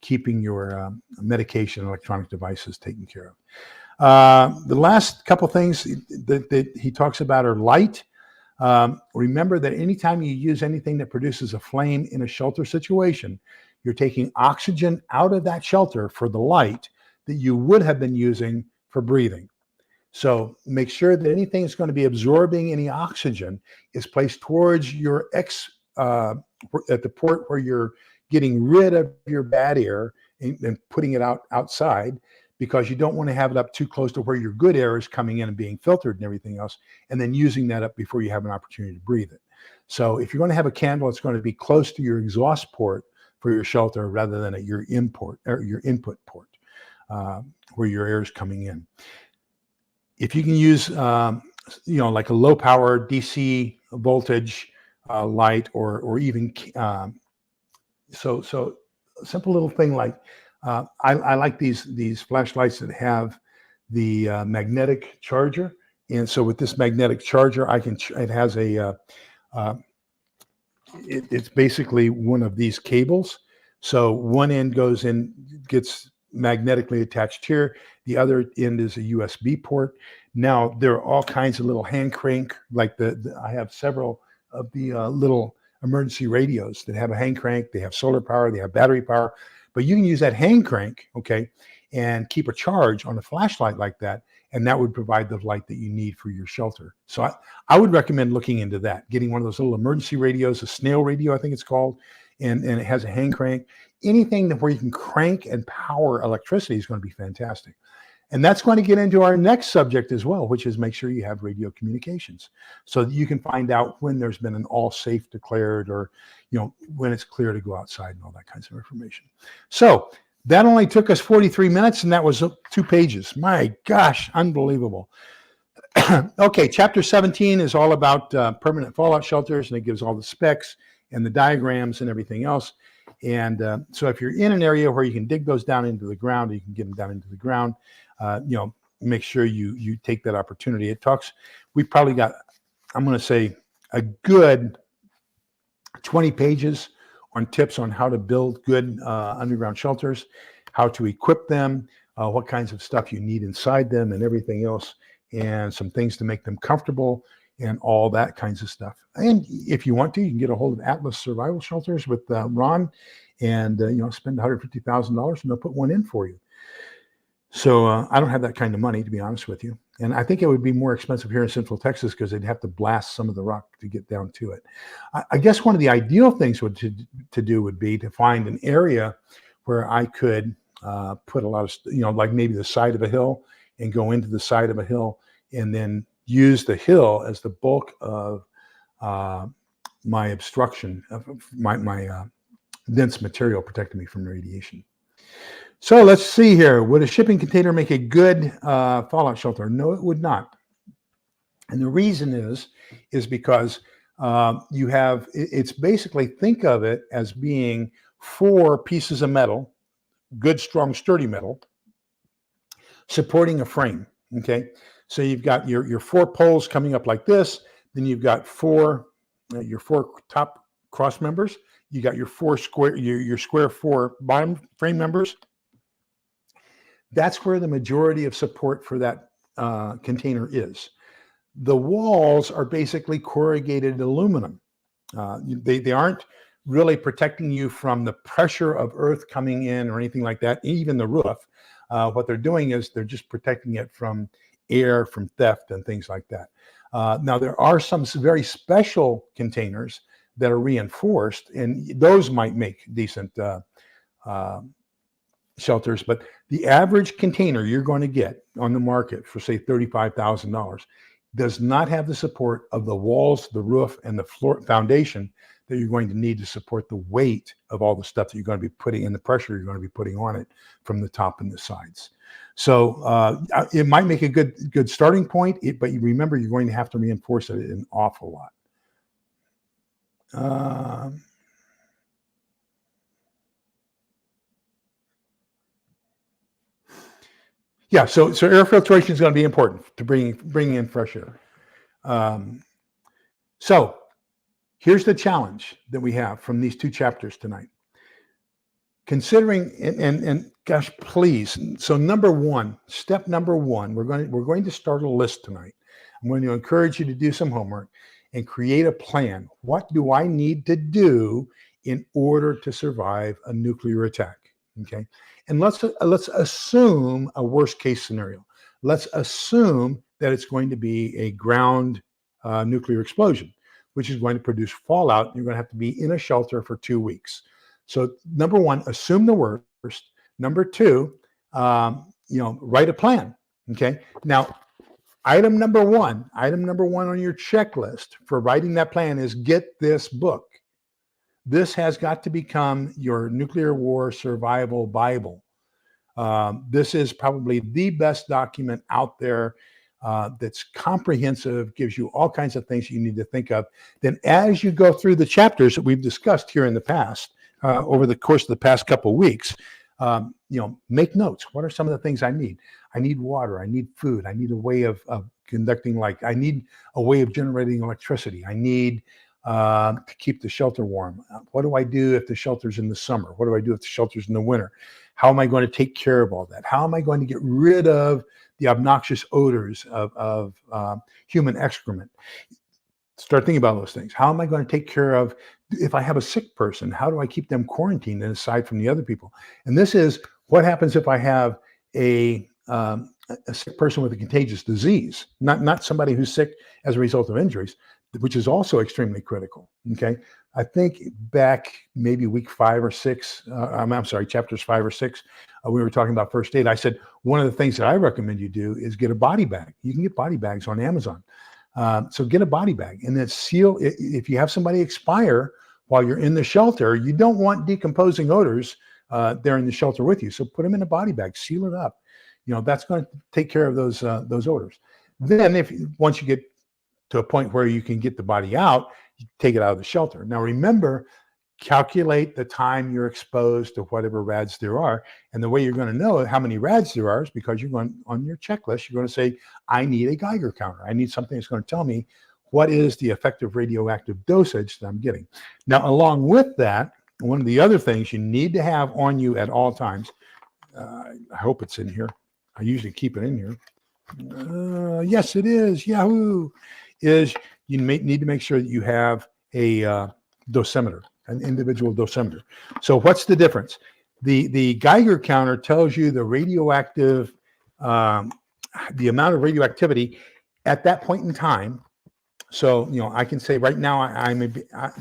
keeping your medication and electronic devices taken care of. The last couple things that he talks about are light. Remember that anytime you use anything that produces a flame in a shelter situation, you're taking oxygen out of that shelter for the light that you would have been using for breathing. So make sure that anything that's going to be absorbing any oxygen is placed towards your at the port where you're getting rid of your bad air and putting it outside, because you don't want to have it up too close to where your good air is coming in and being filtered and everything else, and then using that up before you have an opportunity to breathe it. So if you're going to have a candle, it's going to be close to your exhaust port for your shelter rather than at your input port, where your air is coming in. If you can use, like a low power DC voltage light, or even so a simple little thing like, I like these flashlights that have the magnetic charger. And so with this magnetic charger, it has it's basically one of these cables. So one end goes in, gets magnetically attached here. The other end is a USB port. Now there are all kinds of little hand crank, like I have several of the little emergency radios that have a hand crank. They have solar power, they have battery power, but you can use that hand crank, and keep a charge on a flashlight like that, and that would provide the light that you need for your shelter. So I would recommend looking into that, getting one of those little emergency radios, a snail radio, I think it's called, and it has a hand crank. Anything where you can crank and power electricity is going to be fantastic. And that's going to get into our next subject as well, which is make sure you have radio communications so that you can find out when there's been an all safe declared, or, when it's clear to go outside and all that kinds of information. So that only took us 43 minutes, and that was 2 pages. My gosh, unbelievable. Okay, chapter 17 is all about permanent fallout shelters, and it gives all the specs and the diagrams and everything else. And so if you're in an area where you can dig those down into the ground, you can get them down into the ground, make sure you take that opportunity. We probably got, I'm going to say, a good 20 pages on tips on how to build good underground shelters, how to equip them, what kinds of stuff you need inside them and everything else, and some things to make them comfortable and all that kinds of stuff. And if you want to, you can get a hold of Atlas Survival Shelters with Ron, and spend $150,000 and they'll put one in for you. So I don't have that kind of money, to be honest with you. And I think it would be more expensive here in Central Texas because they'd have to blast some of the rock to get down to it. I guess one of the ideal things to do would be to find an area where I could put a lot of, like maybe the side of a hill and go into the side of a hill and then use the hill as the bulk of my obstruction, of my dense material protecting me from radiation. So let's see here. Would a shipping container make a good fallout shelter? No, it would not. And the reason is because you have, it's basically, think of it as being 4 pieces of metal, good, strong, sturdy metal, supporting a frame. Okay. So you've got your 4 poles coming up like this. Then you've got your 4 top cross members. You got your 4 square, your square 4 bottom frame members. That's where the majority of support for that container is. The walls are basically corrugated aluminum. They aren't really protecting you from the pressure of earth coming in or anything like that, even the roof. What they're doing is they're just protecting it from air, from theft, and things like that. Now, there are some very special containers that are reinforced, and those might make decent shelters, but the average container you're going to get on the market for, say, $35,000 does not have the support of the walls, the roof, and the floor foundation that you're going to need to support the weight of all the stuff that you're going to be putting in, the pressure you're going to be putting on it from the top and the sides. So it might make a good starting point, but you remember you're going to have to reinforce it an awful lot. Yeah, so air filtration is going to be important to bring in fresh air. So here's the challenge that we have from these 2 chapters tonight. Considering, and gosh, please. So step number one, we're going to start a list tonight. I'm going to encourage you to do some homework and create a plan. What do I need to do in order to survive a nuclear attack? Okay. And let's assume a worst case scenario. Let's assume that it's going to be a ground nuclear explosion, which is going to produce fallout. You're going to have to be in a shelter for 2 weeks. So number 1, assume the worst. Number 2, write a plan. Okay. Now, item number one on your checklist for writing that plan is get this book. This has got to become your nuclear war survival Bible. This is probably the best document out there that's comprehensive, gives you all kinds of things you need to think of. Then as you go through the chapters that we've discussed here in the past, over the course of the past couple of weeks, make notes. What are some of the things I need? I need water. I need food. I need a way of conducting light. I need a way of generating electricity. I need to keep the shelter warm. What do I do if the shelter's in the summer? What do I do if the shelter's in the winter? How am I going to take care of all that? How am I going to get rid of the obnoxious odors of human excrement? Start thinking about those things. How am I going to take care of, if I have a sick person, how do I keep them quarantined and aside from the other people? And this is what happens if I have a sick person with a contagious disease, not somebody who's sick as a result of injuries, which is also extremely critical. Okay. I think back maybe week 5 or 6, I'm sorry, chapters 5 or 6, we were talking about first aid. I said, one of the things that I recommend you do is get a body bag. You can get body bags on Amazon. So get a body bag and then seal. If you have somebody expire while you're in the shelter, you don't want decomposing odors there in the shelter with you. So put them in a body bag, seal it up. That's going to take care of those odors. Then once you get to a point where you can get the body out, you take it out of the shelter. Now remember, calculate the time you're exposed to whatever rads there are. And the way you're going to know how many rads there are is because you're going on your checklist, you're going to say, I need a Geiger counter. I need something that's going to tell me what is the effective radioactive dosage that I'm getting. Now, along with that, one of the other things you need to have on you at all times, I hope it's in here. I usually keep it in here. Yes, it is. Yahoo! Is you need to make sure that you have a dosimeter, an individual dosimeter. So what's the difference? The Geiger counter tells you the radioactive, the amount of radioactivity at that point in time. So, I can say right now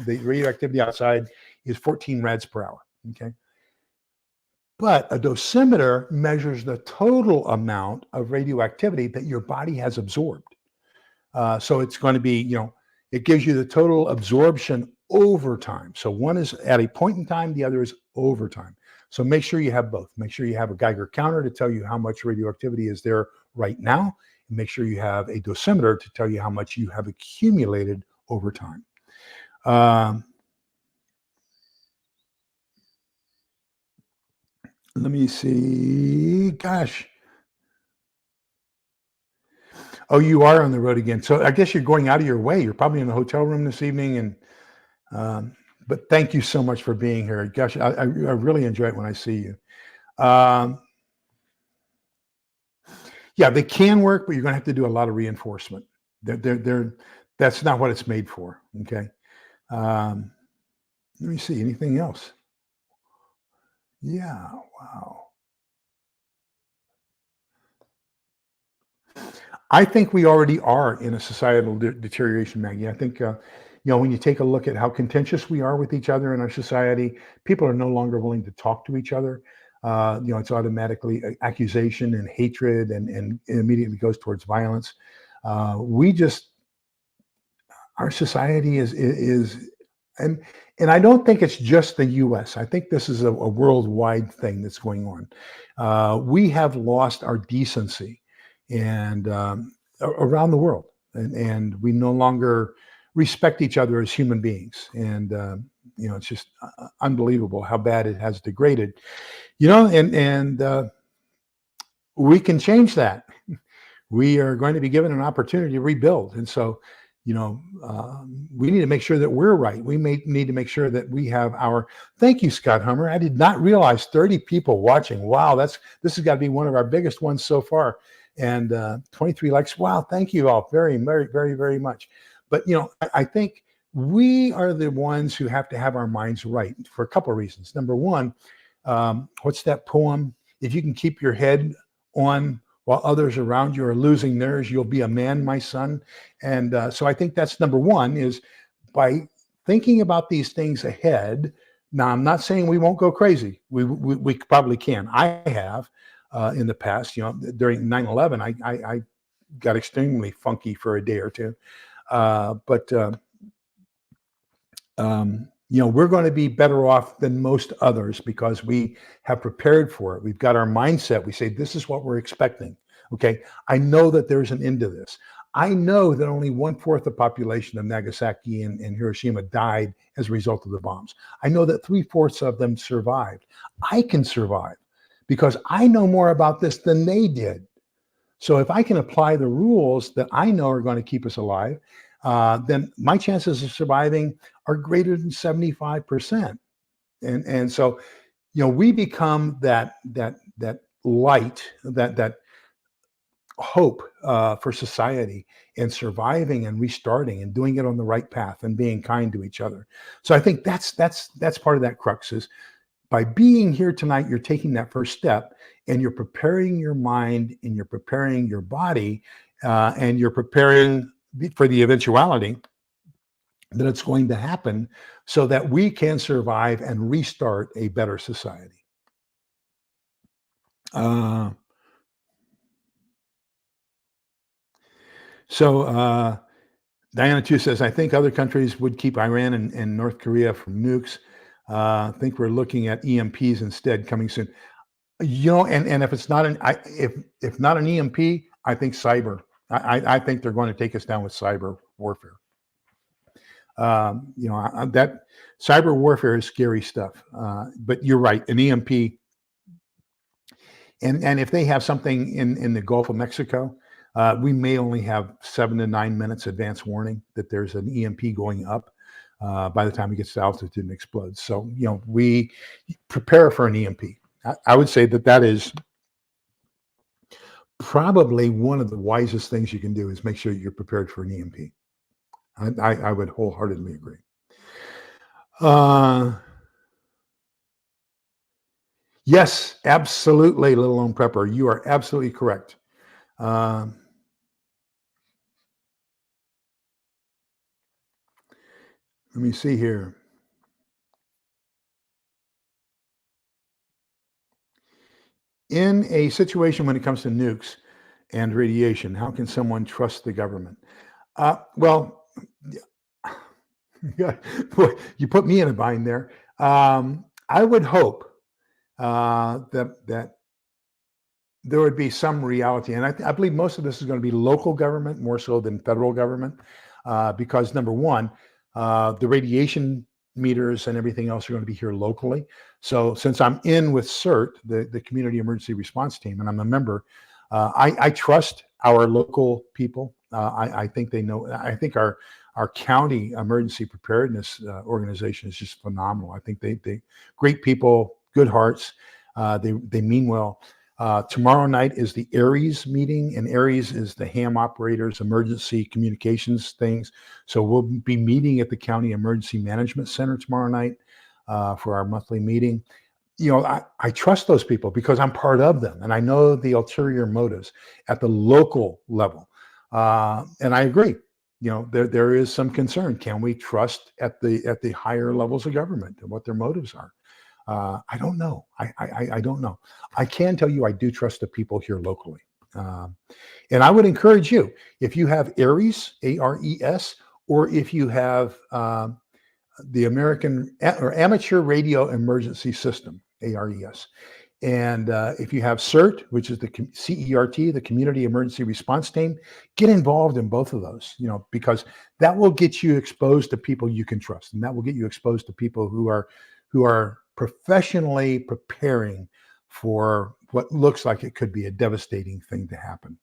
the radioactivity outside is 14 rads per hour. Okay. But a dosimeter measures the total amount of radioactivity that your body has absorbed. So it's going to be, it gives you the total absorption over time. So one is at a point in time, the other is over time. So make sure you have both. Make sure you have a Geiger counter to tell you how much radioactivity is there right now. And make sure you have a dosimeter to tell you how much you have accumulated over time. Let me see. Gosh. Oh, you are on the road again. So I guess you're going out of your way. You're probably in the hotel room this evening. And but thank you so much for being here. Gosh, I really enjoy it when I see you. Yeah, they can work, but you're going to have to do a lot of reinforcement. That's not what it's made for. Okay. Um, Let me see. Anything else? Yeah. Wow. I think we already are in a societal deterioration, Maggie. I think, when you take a look at how contentious we are with each other in our society, people are no longer willing to talk to each other. It's automatically accusation and hatred, and it immediately goes towards violence. We just, our society is, and and I don't think it's just the U.S. I think this is a worldwide thing that's going on. We have lost our decency, and around the world, and we no longer respect each other as human beings. And it's just unbelievable how bad it has degraded. And we can change that. We are going to be given an opportunity to rebuild. And so, we need to make sure that we're right. We may need to make sure that we have our. Thank you, Scott Hummer. I did not realize 30 people watching. Wow, this has got to be one of our biggest ones so far. And 23 likes. Wow, thank you all very, very, very, very much. But I think we are the ones who have to have our minds right for a couple of reasons. Number one, what's that poem? If you can keep your head on while others around you are losing theirs, you'll be a man, my son. And so I think that's number one, is by thinking about these things ahead. Now, I'm not saying we won't go crazy. We probably can. I have in the past, during 9/11, I got extremely funky for a day or two. But we're going to be better off than most others because we have prepared for it. We've got our mindset. We say, this is what we're expecting. Okay. I know that there's an end to this. I know that only 1/4 the population of Nagasaki and Hiroshima died as a result of the bombs. I know that 3/4 of them survived. I can survive because I know more about this than they did. So if I can apply the rules that I know are going to keep us alive, then my chances of surviving are greater than 75%. And so, we become that light, that hope for society, and surviving and restarting and doing it on the right path and being kind to each other. So I think that's part of that crux is by being here tonight, you're taking that first step, and you're preparing your mind, and you're preparing your body, and you're preparing for the eventuality that it's going to happen so that we can survive and restart a better society. Uh, so Diana too says, I think other countries would keep Iran and North Korea from nukes. I think we're looking at EMPs instead coming soon. And if it's not if not an EMP, I think cyber. I think they're going to take us down with cyber warfare. That cyber warfare is scary stuff. But you're right, an EMP, and if they have something in the Gulf of Mexico, we may only have 7 to 9 minutes advance warning that there's an EMP going up. By the time it gets to altitude and explodes, so we prepare for an EMP. I would say that is probably one of the wisest things you can do is make sure you're prepared for an EMP. I would wholeheartedly agree. Yes, absolutely, Little Lone Prepper. You are absolutely correct. Let me see here. In a situation when it comes to nukes and radiation, how can someone trust the government? Well, yeah, boy, you put me in a bind there. I would hope that there would be some reality, and I believe most of this is going to be local government more so than federal government, because number one, the radiation meters and everything else are going to be here locally. So since I'm in with CERT, the Community Emergency Response Team, and I'm a member, I trust our local people. I think they know. I think our county emergency preparedness organization is just phenomenal. I think they great people, good hearts. They mean well. Tomorrow night is the ARES meeting, and ARES is the ham operators emergency communications things. So we'll be meeting at the County Emergency Management Center tomorrow night for our monthly meeting. I trust those people because I'm part of them, and I know the ulterior motives at the local level. And I agree. There is some concern. Can we trust at the higher levels of government and what their motives are? I don't know. I don't know. I can tell you I do trust the people here locally. And I would encourage you, if you have ARES, ARES, or if you have the American or Amateur Radio Emergency System, ARES, and if you have CERT, which is the CERT, the Community Emergency Response Team, get involved in both of those, because that will get you exposed to people you can trust, and that will get you exposed to people who are professionally preparing for what looks like it could be a devastating thing to happen.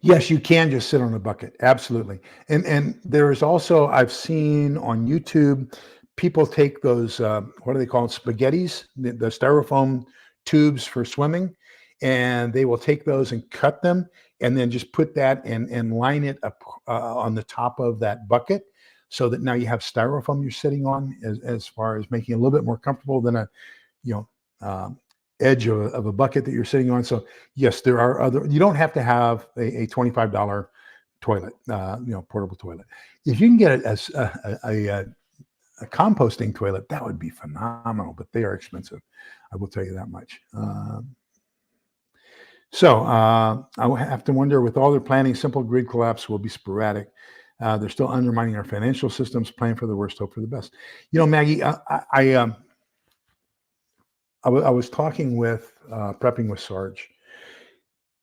Yes, you can just sit on a bucket. Absolutely. And there is also, I've seen on YouTube, people take those, what do they call it? Spaghettis, the styrofoam tubes for swimming. And they will take those and cut them and then just put that and line it up on the top of that bucket so that now you have styrofoam you're sitting on as far as making it a little bit more comfortable than a, you know, edge of a bucket that you're sitting on. So yes, there are other, you don't have to have a $25 toilet, portable toilet. If you can get a composting toilet, that would be phenomenal, but they are expensive. I will tell you that much. I will have to wonder, with all their planning, simple grid collapse will be sporadic. They're still undermining our financial systems, plan for the worst, hope for the best. Maggie, I was talking with prepping with Sarge,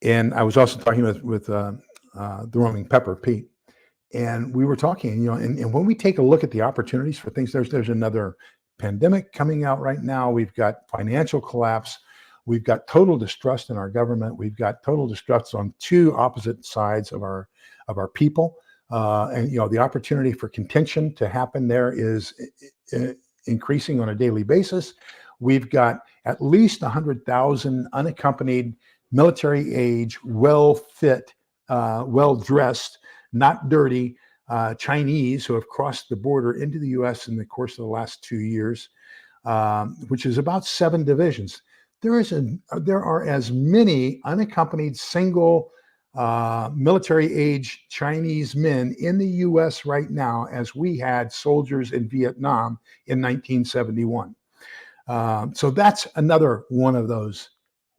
and I was also talking with the roaming Pepper, Pete, and we were talking, and when we take a look at the opportunities for things, there's another pandemic coming out right now. We've got financial collapse. We've got total distrust in our government. We've got total distrust on two opposite sides of our people, and the opportunity for contention to happen there is increasing on a daily basis. We've got at least 100,000 unaccompanied, military age, well-fit, well-dressed, not dirty Chinese who have crossed the border into the U.S. in the course of the last 2 years, which is about 7 divisions. There are as many unaccompanied single military age Chinese men in the U.S. right now as we had soldiers in Vietnam in 1971. So that's another one of those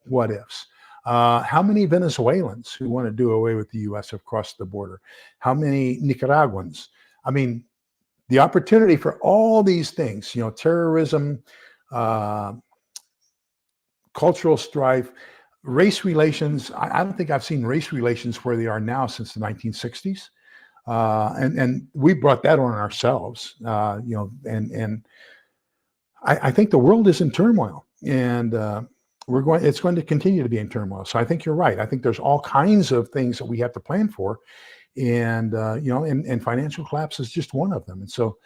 what ifs. How many Venezuelans who want to do away with the U.S. have crossed the border? How many Nicaraguans? I mean, the opportunity for all these things, terrorism, cultural strife, race relations. I don't think I've seen race relations where they are now since the 1960s. And we brought that on ourselves, and I think the world is in turmoil, and it's going to continue to be in turmoil. So I think you're right. I think there's all kinds of things that we have to plan for, and and financial collapse is just one of them. And so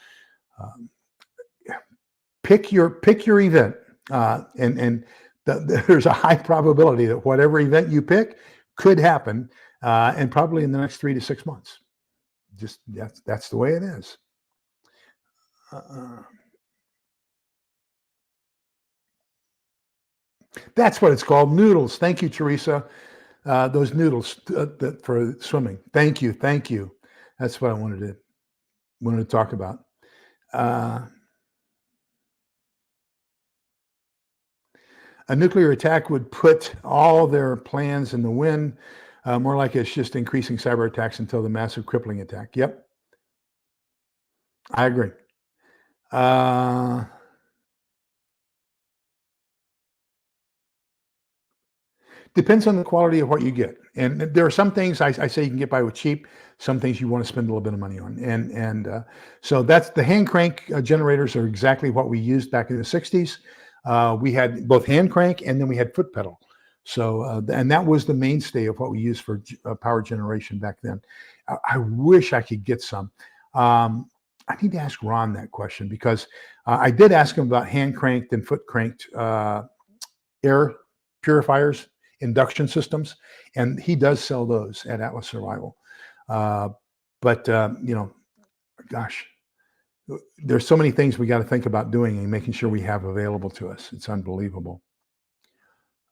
pick your event, and there's a high probability that whatever event you pick could happen, and probably in the next 3 to 6 months. Just that's the way it is. That's what it's called, noodles. Thank you, Teresa. Those noodles for swimming. Thank you. That's what I wanted to talk about. A nuclear attack would put all their plans in the wind. More like it's just increasing cyber attacks until the massive crippling attack. Yep, I agree. Depends on the quality of what you get. And there are some things I say you can get by with cheap, some things you want to spend a little bit of money on. So that's the hand crank generators are exactly what we used back in the 60s. We had both hand crank and then we had foot pedal. So, and that was the mainstay of what we used for power generation back then. I wish I could get some. I need to ask Ron that question because I did ask him about hand cranked and foot cranked air purifiers, induction systems, and he does sell those at Atlas Survival. But gosh, there's so many things we got to think about doing and making sure we have available to us. It's unbelievable.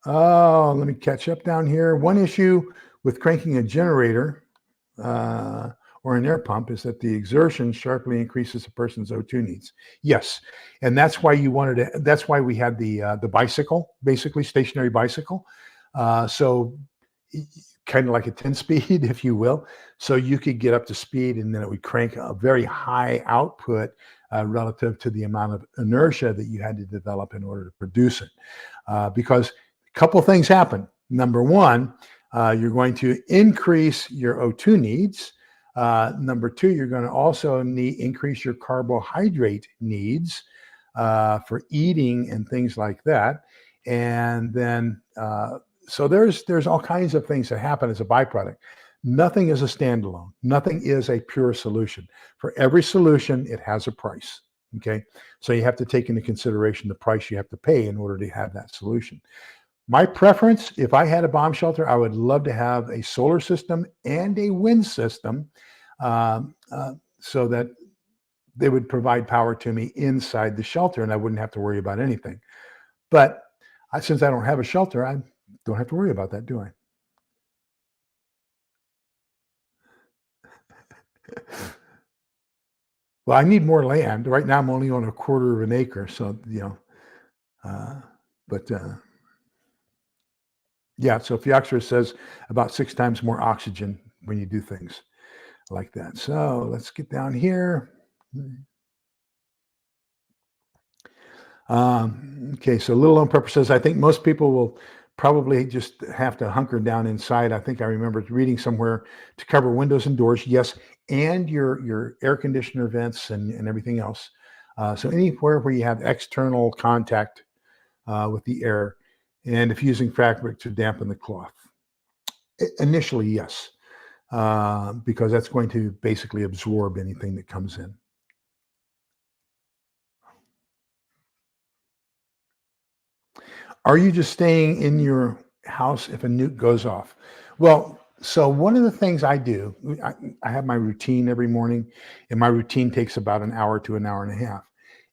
Oh, let me catch up down here. One issue with cranking a generator or an air pump is that the exertion sharply increases a person's O2 needs. Yes, and that's why you wanted to. That's why we had the bicycle, basically stationary bicycle. So kind of like a 10-speed, if you will. So you could get up to speed, and then it would crank a very high output relative to the amount of inertia that you had to develop in order to produce it. Because a couple things happen. Number one, you're going to increase your O2 needs. Number two, you're going to also increase your carbohydrate needs for eating and things like that. And then, so there's all kinds of things that happen as a byproduct. Nothing is a standalone. Nothing is a pure solution. For every solution, it has a price. Okay, so you have to take into consideration the price you have to pay in order to have that solution. My preference, if I had a bomb shelter, I would love to have a solar system and a wind system so that they would provide power to me inside the shelter and I wouldn't have to worry about anything. But since I don't have a shelter, I don't have to worry about that, do I? Well, I need more land. Right now, I'm only on 1/4 of an acre. So, yeah, so Phylloxera says about 6 times more oxygen when you do things like that. So let's get down here. Okay, so Little Lone Pepper says, I think most people will probably just have to hunker down inside. I think I remember reading somewhere to cover windows and doors, yes, and your air conditioner vents and everything else. So anywhere where you have external contact with the air, and if using fabric to dampen the cloth. Initially, yes, because that's going to basically absorb anything that comes in. Are you just staying in your house if a nuke goes off? Well, so one of the things I do, I have my routine every morning, and my routine takes about an hour to an hour and a half.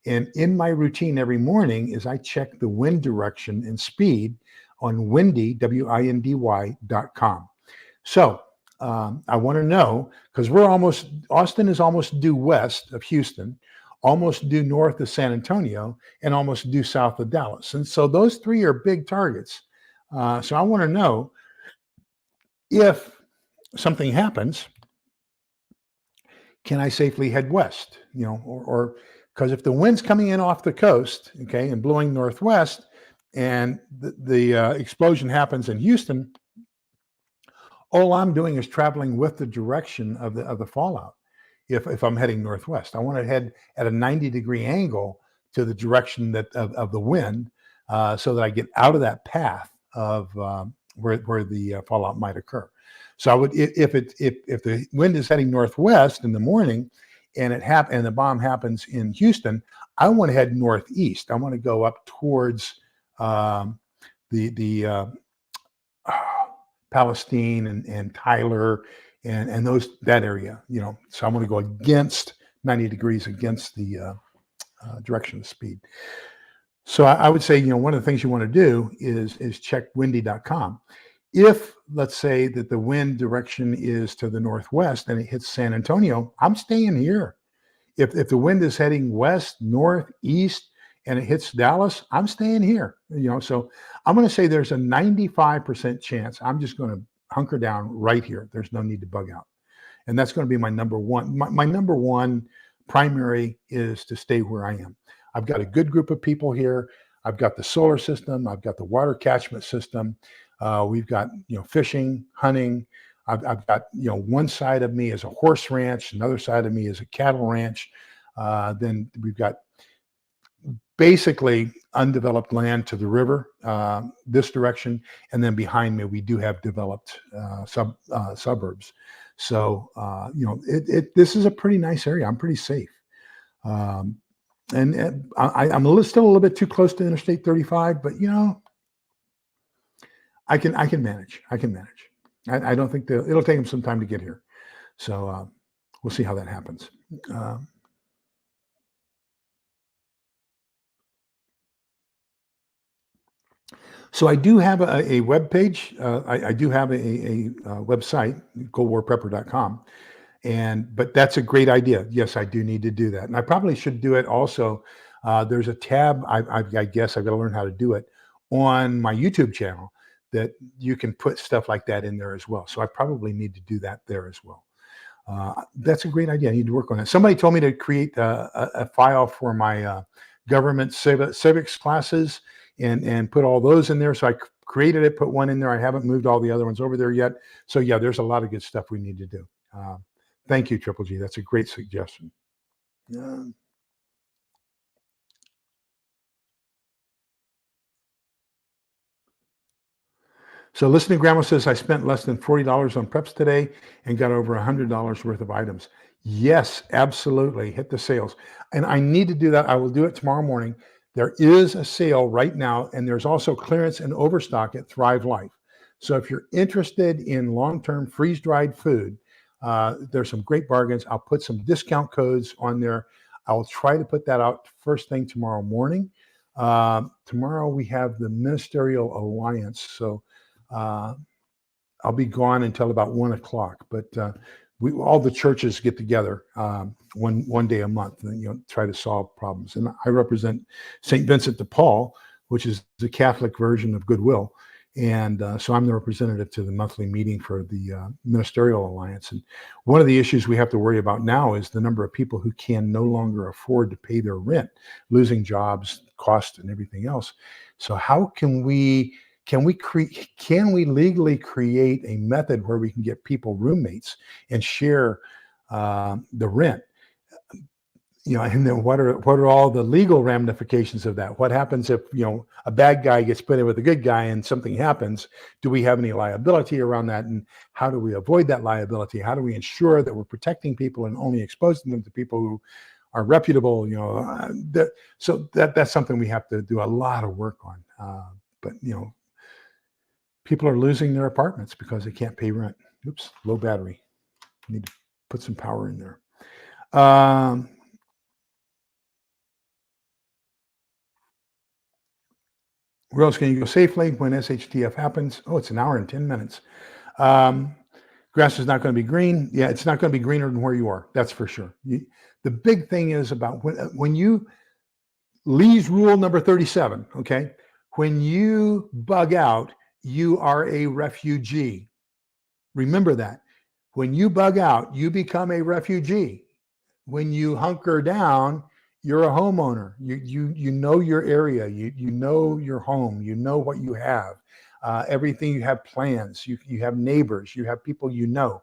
And in my routine every morning is I check the wind direction and speed on windy, windy.com. So I want to know, because Austin is almost due west of Houston, almost due north of San Antonio, and almost due south of Dallas. And so those three are big targets. So I want to know if something happens, can I safely head west? Or because if the wind's coming in off the coast, okay, and blowing northwest, and the explosion happens in Houston, all I'm doing is traveling with the direction of the fallout. If I'm heading northwest, I want to head at a 90-degree angle to the direction of the wind, so that I get out of that path of where the fallout might occur. So I would, if the wind is heading northwest in the morning, and the bomb happens in Houston, I want to head northeast. I want to go up towards Palestine and Tyler and that area, so I want to go against 90 degrees against the direction of speed. So I would say, one of the things you want to do is check windy.com. If, let's say, that the wind direction is to the northwest and it hits San Antonio, I'm staying here. If the wind is heading west, north, east, and it hits Dallas, I'm staying here. So I'm going to say there's a 95% chance I'm just going to hunker down right here. There's no need to bug out. And that's going to be my number one. My number one primary is to stay where I am. I've got a good group of people here. I've got the solar system. I've got the water catchment system. We've got, fishing, hunting. I've got, one side of me is a horse ranch. Another side of me is a cattle ranch. Then we've got basically undeveloped land to the river, this direction. And then behind me, we do have developed suburbs. So, this is a pretty nice area. I'm pretty safe. I'm still a little bit too close to Interstate 35, but I can manage. I can manage. I don't think it'll take them some time to get here. So we'll see how that happens. So I do have a web page. I do have a website, coldwarprepper.com. But that's a great idea. Yes, I do need to do that. And I probably should do it also. There's a tab, I guess I've got to learn how to do it, on my YouTube channel that you can put stuff like that in there as well. So I probably need to do that there as well. That's a great idea. I need to work on it. Somebody told me to create a file for my government civics classes and put all those in there. So I created it, put one in there. I haven't moved all the other ones over there yet. So yeah, there's a lot of good stuff we need to do. Thank you, Triple G. That's a great suggestion. So listening grandma says, I spent less than $40 on preps today and got over $100 worth of items. Yes, absolutely. Hit the sales. And I need to do that. I will do it tomorrow morning. There is a sale right now, and there's also clearance and overstock at Thrive Life. So if you're interested in long-term freeze-dried food, there's some great bargains. I'll put some discount codes on there. I'll try to put that out first thing tomorrow morning. Tomorrow we have the Ministerial Alliance. So I'll be gone until about 1 o'clock, but all the churches get together one day a month and try to solve problems. And I represent St. Vincent de Paul, which is the Catholic version of Goodwill. And so I'm the representative to the monthly meeting for the Ministerial Alliance. And one of the issues we have to worry about now is the number of people who can no longer afford to pay their rent, losing jobs, cost, and everything else. So how can we legally create a method where we can get people roommates and share the rent? And then what are all the legal ramifications of that? What happens if a bad guy gets put in with a good guy and something happens? Do we have any liability around that? And how do we avoid that liability? How do we ensure that we're protecting people and only exposing them to people who are reputable? So that's something we have to do a lot of work on. But people are losing their apartments because they can't pay rent. Oops, low battery. Need to put some power in there. Where else can you go safely when SHTF happens? Oh, it's an hour and 10 minutes. Grass is not going to be green. Yeah, it's not going to be greener than where you are. That's for sure. The big thing is about when you, Lee's rule number 37, okay? When you bug out, you are a refugee. Remember that. When you bug out, you become a refugee. When you hunker down, you're a homeowner. You know your area. You know your home. You know what you have. Everything, you have plans. You have neighbors. You have people you know.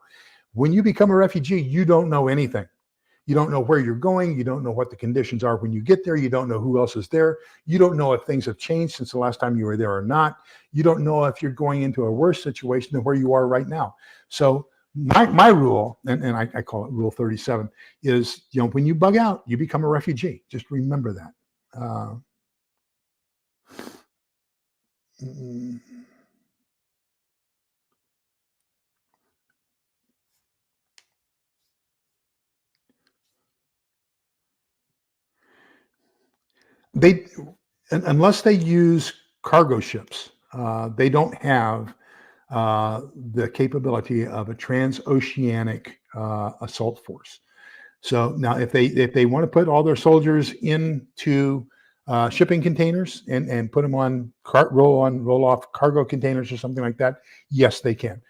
When you become a refugee, you don't know anything. You don't know where you're going. You don't know what the conditions are when you get there. You don't know who else is there. You don't know if things have changed since the last time you were there or not. You don't know if you're going into a worse situation than where you are right now. So my rule, and I call it Rule 37, is when you bug out, you become a refugee. Just remember that. Unless they use cargo ships, they don't have the capability of a transoceanic assault force. So now, if they want to put all their soldiers into shipping containers and put them on roll off cargo containers or something like that? Yes, they can.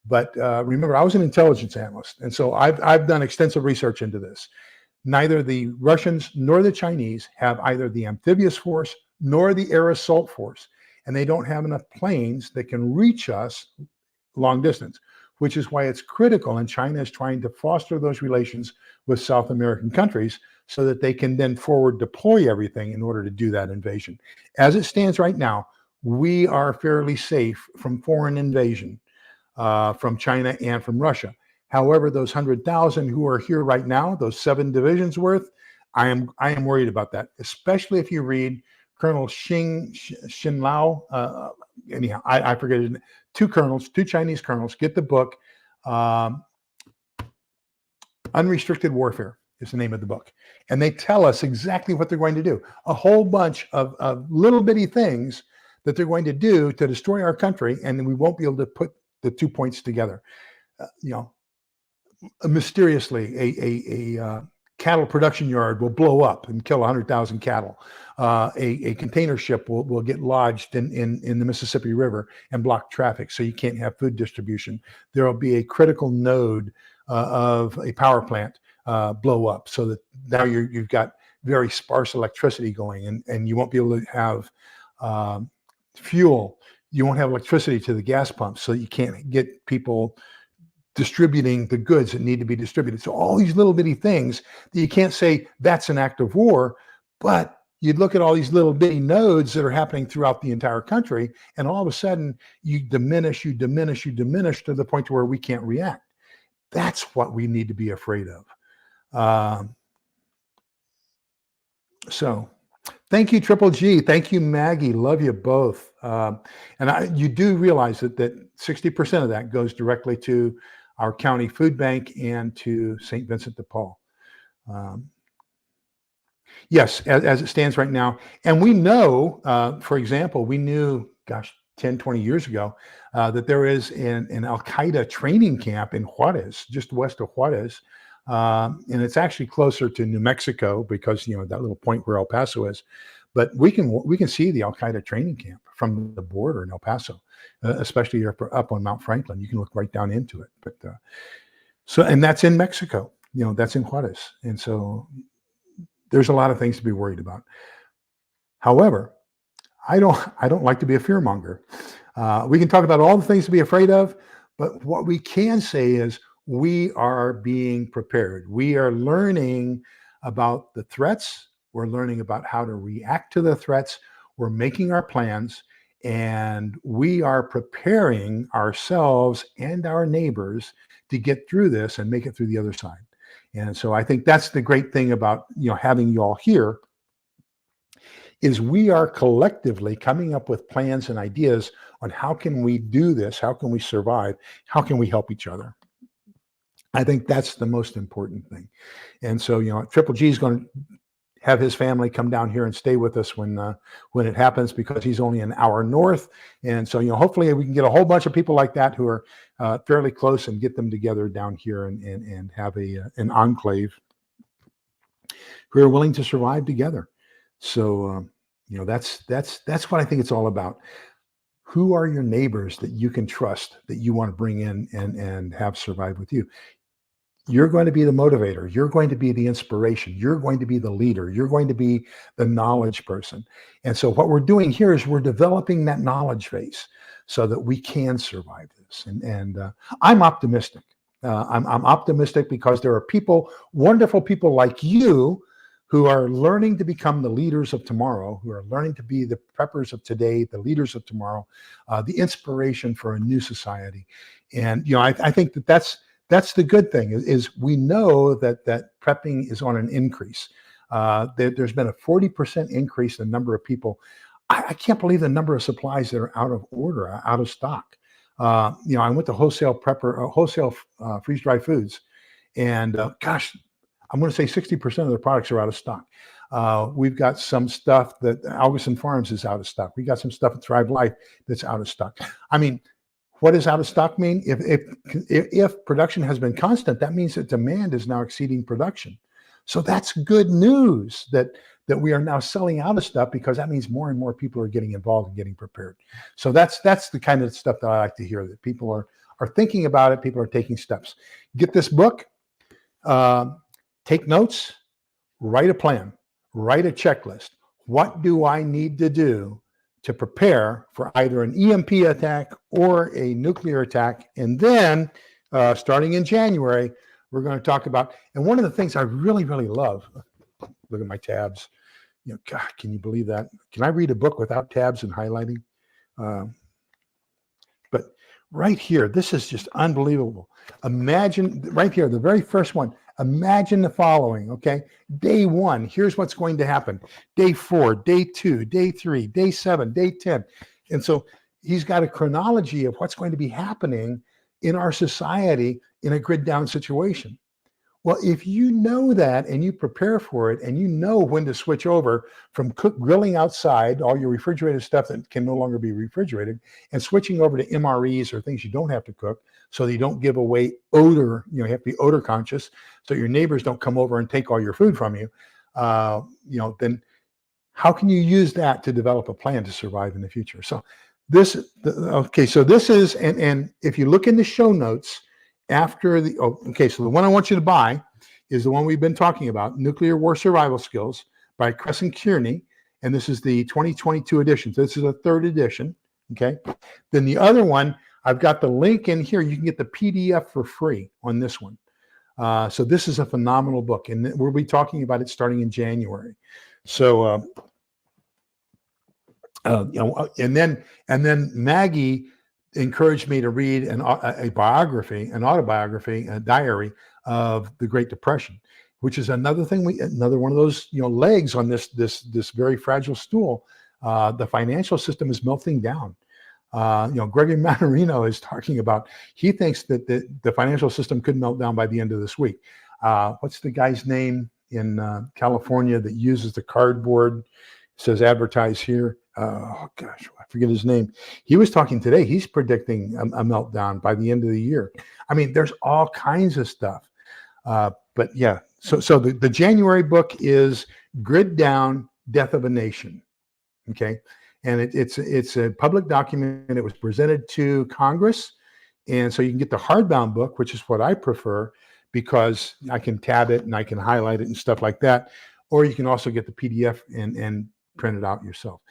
But remember, I was an intelligence analyst, and so I've done extensive research into this. Neither the Russians nor the Chinese have either the amphibious force nor the air assault force, and they don't have enough planes that can reach us long distance, which is why it's critical. And China is trying to foster those relations with South American countries so that they can then forward deploy everything in order to do that invasion. As it stands right now, we are fairly safe from foreign invasion from China and from Russia. However, those 100,000 who are here right now, those 7 divisions worth, I am worried about that, especially if you read Colonel Xin Lao. Anyhow, I forget his name. 2 Chinese colonels. Get the book. Unrestricted Warfare is the name of the book. And they tell us exactly what they're going to do. A whole bunch of little bitty things that they're going to do to destroy our country, and we won't be able to put the 2 points together. Mysteriously, a cattle production yard will blow up and kill 100,000 cattle. A container ship will get lodged in the Mississippi River and block traffic, so you can't have food distribution. There will be a critical node of a power plant blow up, so that now you've got very sparse electricity going, and you won't be able to have fuel. You won't have electricity to the gas pumps, so you can't get people distributing the goods that need to be distributed. So all these little bitty things that you can't say that's an act of war, but you'd look at all these little bitty nodes that are happening throughout the entire country, and all of a sudden you diminish to the point to where we can't react. That's what we need to be afraid of. So thank you, Triple G. Thank you, Maggie. Love you both. You do realize that 60% of that goes directly to our county food bank and to St. Vincent de Paul. Yes, as it stands right now. And we know, for example, we knew, 10, 20 years ago, that there is an Al-Qaeda training camp in Juarez, just west of Juarez. And it's actually closer to New Mexico because, that little point where El Paso is. But we can see the Al-Qaeda training camp from the border in El Paso, especially up on Mount Franklin. You can look right down into it. But and that's in Mexico. That's in Juarez, and so there's a lot of things to be worried about. However, I don't like to be a fearmonger. We can talk about all the things to be afraid of, but what we can say is we are being prepared. We are learning about the threats. We're learning about how to react to the threats. We're making our plans, and we are preparing ourselves and our neighbors to get through this and make it through the other side. And so I think that's the great thing about having you all here, is we are collectively coming up with plans and ideas on how can we do this, how can we survive, how can we help each other. I think that's the most important thing. And so Triple G is going to have his family come down here and stay with us when it happens, because he's only an hour north. And so, hopefully we can get a whole bunch of people like that who are fairly close and get them together down here and have an enclave who are willing to survive together. So, that's what I think it's all about. Who are your neighbors that you can trust, that you want to bring in and have survive with you? You're going to be the motivator. You're going to be the inspiration. You're going to be the leader. You're going to be the knowledge person. And so what we're doing here is we're developing that knowledge base so that we can survive this. And I'm optimistic. I'm optimistic because there are people, wonderful people like you, who are learning to become the leaders of tomorrow, who are learning to be the preppers of today, the leaders of tomorrow, the inspiration for a new society. And I think that's the good thing, is we know that prepping is on an increase. There's been a 40% increase in the number of people. I can't believe the number of supplies that are out of order, out of stock. I went to wholesale freeze-dried foods, and I'm going to say 60% of the products are out of stock. We've got some stuff that Algerson Farms is out of stock. We got some stuff at Thrive Life that's out of stock. I mean, what does out of stock mean? If production has been constant, that means that demand is now exceeding production. So that's good news that that we are now selling out of stuff because that means more and more people are getting involved and getting prepared. So that's the kind of stuff that I like to hear, that people are thinking about it. People are taking steps. Get this book, take notes, write a plan, write a checklist. What do I need to do to prepare for either an EMP attack or a nuclear attack? And then starting in January, we're going to talk about, and one of the things I really, really love, look at my tabs. God, can you believe that? Can I read a book without tabs and highlighting? But right here, this is just unbelievable. Imagine right here, the very first one. Imagine the following, okay? Day 1, here's what's going to happen. Day 4, day 2, day 3, day 7, day 10. And so he's got a chronology of what's going to be happening in our society in a grid down situation. Well, if you know that and you prepare for it, and you know when to switch over from grilling outside, all your refrigerated stuff that can no longer be refrigerated, and switching over to MREs or things you don't have to cook, so that you don't give away odor. You have to be odor conscious, so your neighbors don't come over and take all your food from you. Then how can you use that to develop a plan to survive in the future? So this is, and if you look in the show notes, after so the one I want you to buy is the one we've been talking about, Nuclear War Survival Skills by Crescent Kearney. And this is the 2022 edition. So this is a 3rd edition. Okay. Then the other one, I've got the link in here. You can get the PDF for free on this one. So this is a phenomenal book, and we'll be talking about it starting in January. So, and then Maggie encouraged me to read a biography, an autobiography, a diary of the Great Depression, which is another thing, another one of those legs on this very fragile stool. The financial system is melting down. Gregory Mannarino is talking about, he thinks that the financial system could melt down by the end of this week. What's the guy's name in California that uses the cardboard? It says advertise here. Oh gosh, I forget his name. He was talking today. He's predicting a meltdown by the end of the year. I mean, there's all kinds of stuff. But yeah, so the January book is Grid Down, Death of a Nation. Okay. And it's a public document. It was presented to Congress. And so you can get the hardbound book, which is what I prefer, because I can tab it and I can highlight it and stuff like that. Or you can also get the PDF and print it out yourself.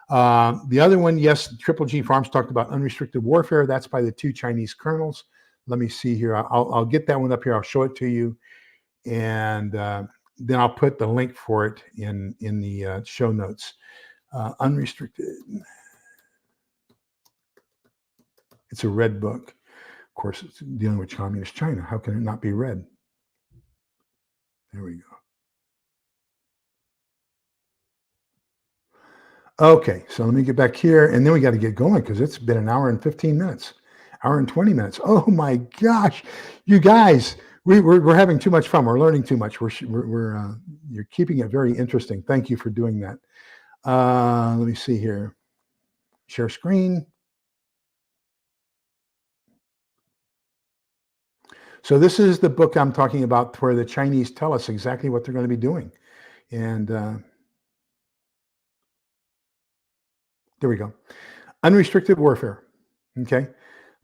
The other one, yes, Triple G Farms talked about unrestricted warfare. That's by the 2 Chinese colonels. Let me see here. I'll get that one up here. I'll show it to you. And then I'll put the link for it in the show notes. Unrestricted. It's a red book. Of course, it's dealing with communist China. How can it not be red? There we go. Okay, so let me get back here, and then we got to get going because it's been an hour and 15 minutes, hour and 20 minutes. Oh my gosh, you guys, we're having too much fun. We're learning too much. You're keeping it very interesting. Thank you for doing that. Let me see here. Share screen. So this is the book I'm talking about, where the Chinese tell us exactly what they're going to be doing. And there we go. Unrestricted warfare. Okay.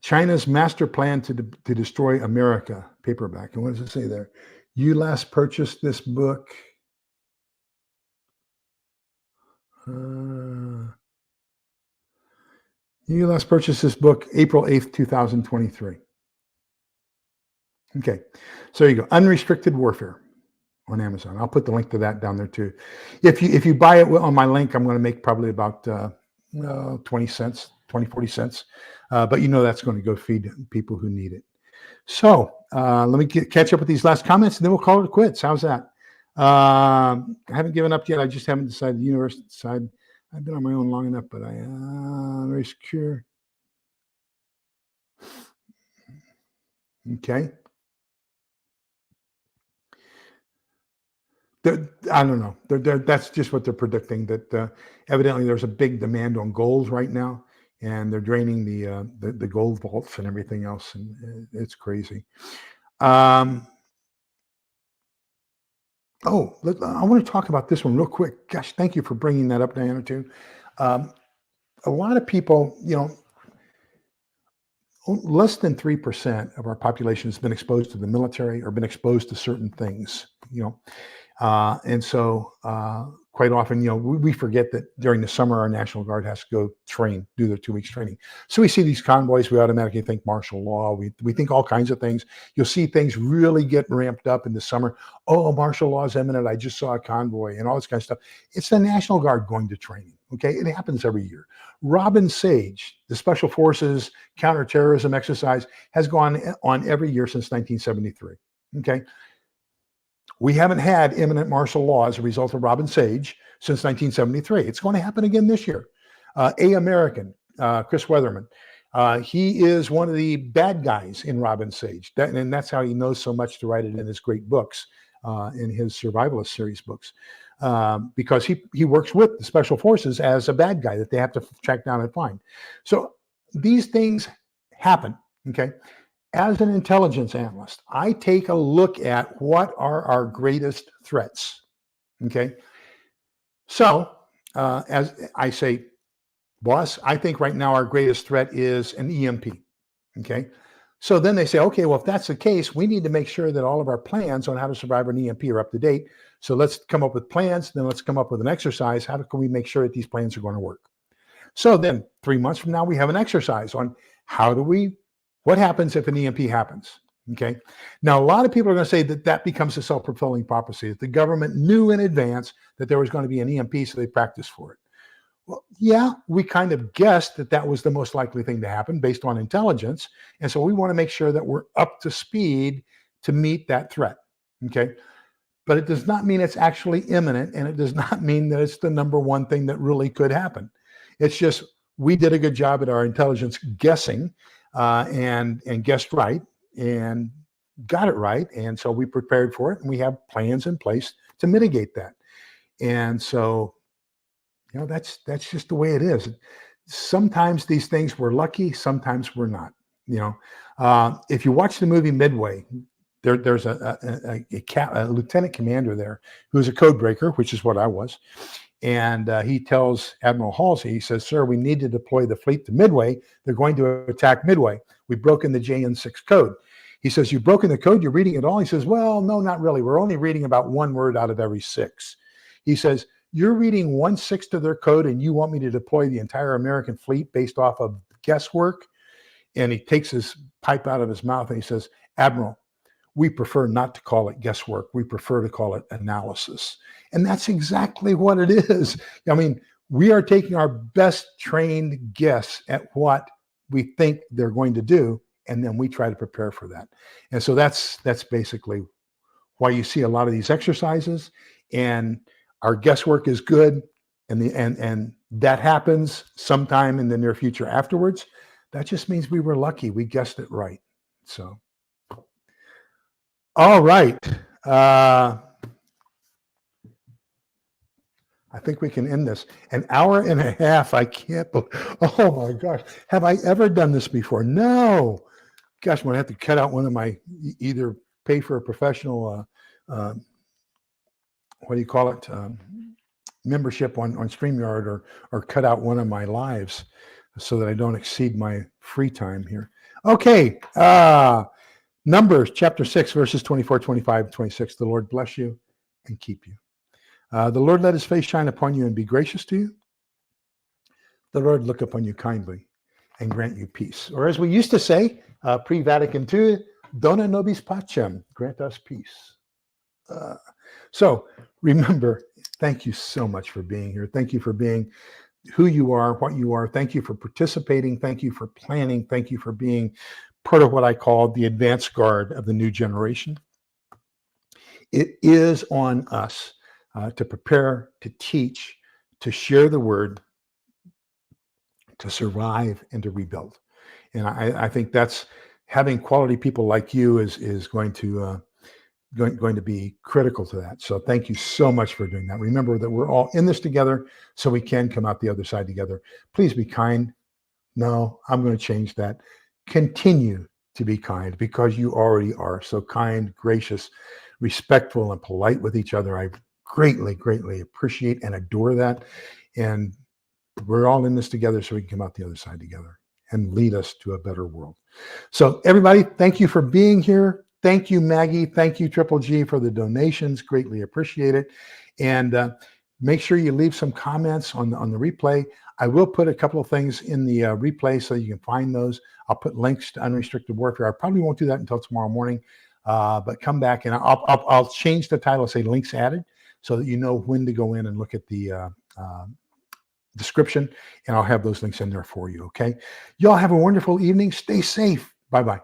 China's master plan to destroy America, paperback. And what does it say there? You last purchased this book. You last purchased this book April 8th, 2023. Okay. So there you go. Unrestricted warfare on Amazon. I'll put the link to that down there too. If you buy it on my link, I'm going to make probably about 20 cents, 20, 40 cents. But that's going to go feed people who need it. So let me catch up with these last comments, and then we'll call it quits. How's that? I haven't given up yet. I just haven't decided the universe to decide. I've been on my own long enough, but I'm very secure. Okay. I don't know. That's just what they're predicting, that evidently there's a big demand on gold right now, and they're draining the gold vaults and everything else, and it's crazy. Oh, I want to talk about this one real quick. Gosh, thank you for bringing that up, Diana, too. Um, a lot of people, less than 3% of our population has been exposed to the military or been exposed to certain things, and so quite often, we forget that during the summer, our National Guard has to go train, do their 2 weeks training. So we see these convoys, we automatically think martial law. We think all kinds of things. You'll see things really get ramped up in the summer. Oh, martial law is imminent. I just saw a convoy and all this kind of stuff. It's the National Guard going to training. Okay. It happens every year. Robin Sage, the Special Forces counterterrorism exercise, has gone on every year since 1973. Okay. We haven't had imminent martial law as a result of Robin Sage since 1973. It's going to happen again this year. American, Chris Weatherman, he is one of the bad guys in Robin Sage. And that's how he knows so much to write it in his great books, in his survivalist series books, because he works with the Special Forces as a bad guy that they have to track down and find. So these things happen, okay? As an intelligence analyst, I take a look at what are our greatest threats, okay? So as I say, boss, I think right now our greatest threat is an EMP, okay? So then they say, okay, well, if that's the case, we need to make sure that all of our plans on how to survive an EMP are up to date. So let's come up with plans, then let's come up with an exercise. How can we make sure that these plans are going to work? So then 3 months from now, we have an exercise on what happens if an EMP happens? Okay. Now, a lot of people are going to say that becomes a self-fulfilling prophecy, that the government knew in advance that there was going to be an EMP, so they practiced for it. Well, yeah, we kind of guessed that was the most likely thing to happen based on intelligence. And so we want to make sure that we're up to speed to meet that threat. Okay. But it does not mean it's actually imminent, and it does not mean that it's the number one thing that really could happen. It's just we did a good job at our intelligence guessing, and guessed right and got it right. And so we prepared for it, and we have plans in place to mitigate that. And so, that's just the way it is. Sometimes these things we're lucky, sometimes we're not. If you watch the movie Midway, there's a lieutenant commander there who's a code breaker, which is what I was. And he tells Admiral Halsey, he says, sir, we need to deploy the fleet to Midway. They're going to attack Midway. We've broken the JN6 code. He says, you've broken the code? You're reading it all? He says, well, no, not really. We're only reading about one word out of every 6. He says, you're reading 1/6 of their code, and you want me to deploy the entire American fleet based off of guesswork? And he takes his pipe out of his mouth and he says, Admiral, we prefer not to call it guesswork. We prefer to call it analysis. And that's exactly what it is. I mean, we are taking our best trained guess at what we think they're going to do, and then we try to prepare for that. And so that's basically why you see a lot of these exercises, and our guesswork is good, and that happens sometime in the near future afterwards. That just means we were lucky. We guessed it right. So. All right. I think we can end this. An hour and a half. I can't believe. Oh my gosh. Have I ever done this before? No. Gosh, I'm going to have to cut out one of my, either pay for a professional, what do you call it? Membership on StreamYard, or cut out one of my lives so that I don't exceed my free time here. Okay. Numbers chapter 6, verses 24, 25, 26. The Lord bless you and keep you. The Lord let his face shine upon you and be gracious to you. The Lord look upon you kindly and grant you peace. Or as we used to say, pre-Vatican II, Dona nobis pacem, grant us peace. So remember, thank you so much for being here. Thank you for being who you are, what you are. Thank you for participating. Thank you for planning. Thank you for being part of what I call the advanced guard of the new generation. It is on us to prepare, to teach, to share the word, to survive, and to rebuild. And I think that's having quality people like you is going to be critical to that. So thank you so much for doing that. Remember that we're all in this together, so we can come out the other side together. Please be kind. No, I'm going to change that. Continue to be kind, because you already are so kind, gracious, respectful and polite with each other. I greatly, greatly appreciate and adore that. And we're all in this together so we can come out the other side together and lead us to a better world. So everybody, thank you for being here. Thank you, Maggie. Thank you, Triple G, for the donations. Greatly appreciate it. And make sure you leave some comments on the replay. I will put a couple of things in the replay so you can find those. I'll put links to Unrestricted Warfare. I probably won't do that until tomorrow morning, but come back and I'll change the title, say links added, so that you know when to go in and look at the description, and I'll have those links in there for you. Okay. Y'all have a wonderful evening. Stay safe. Bye-bye.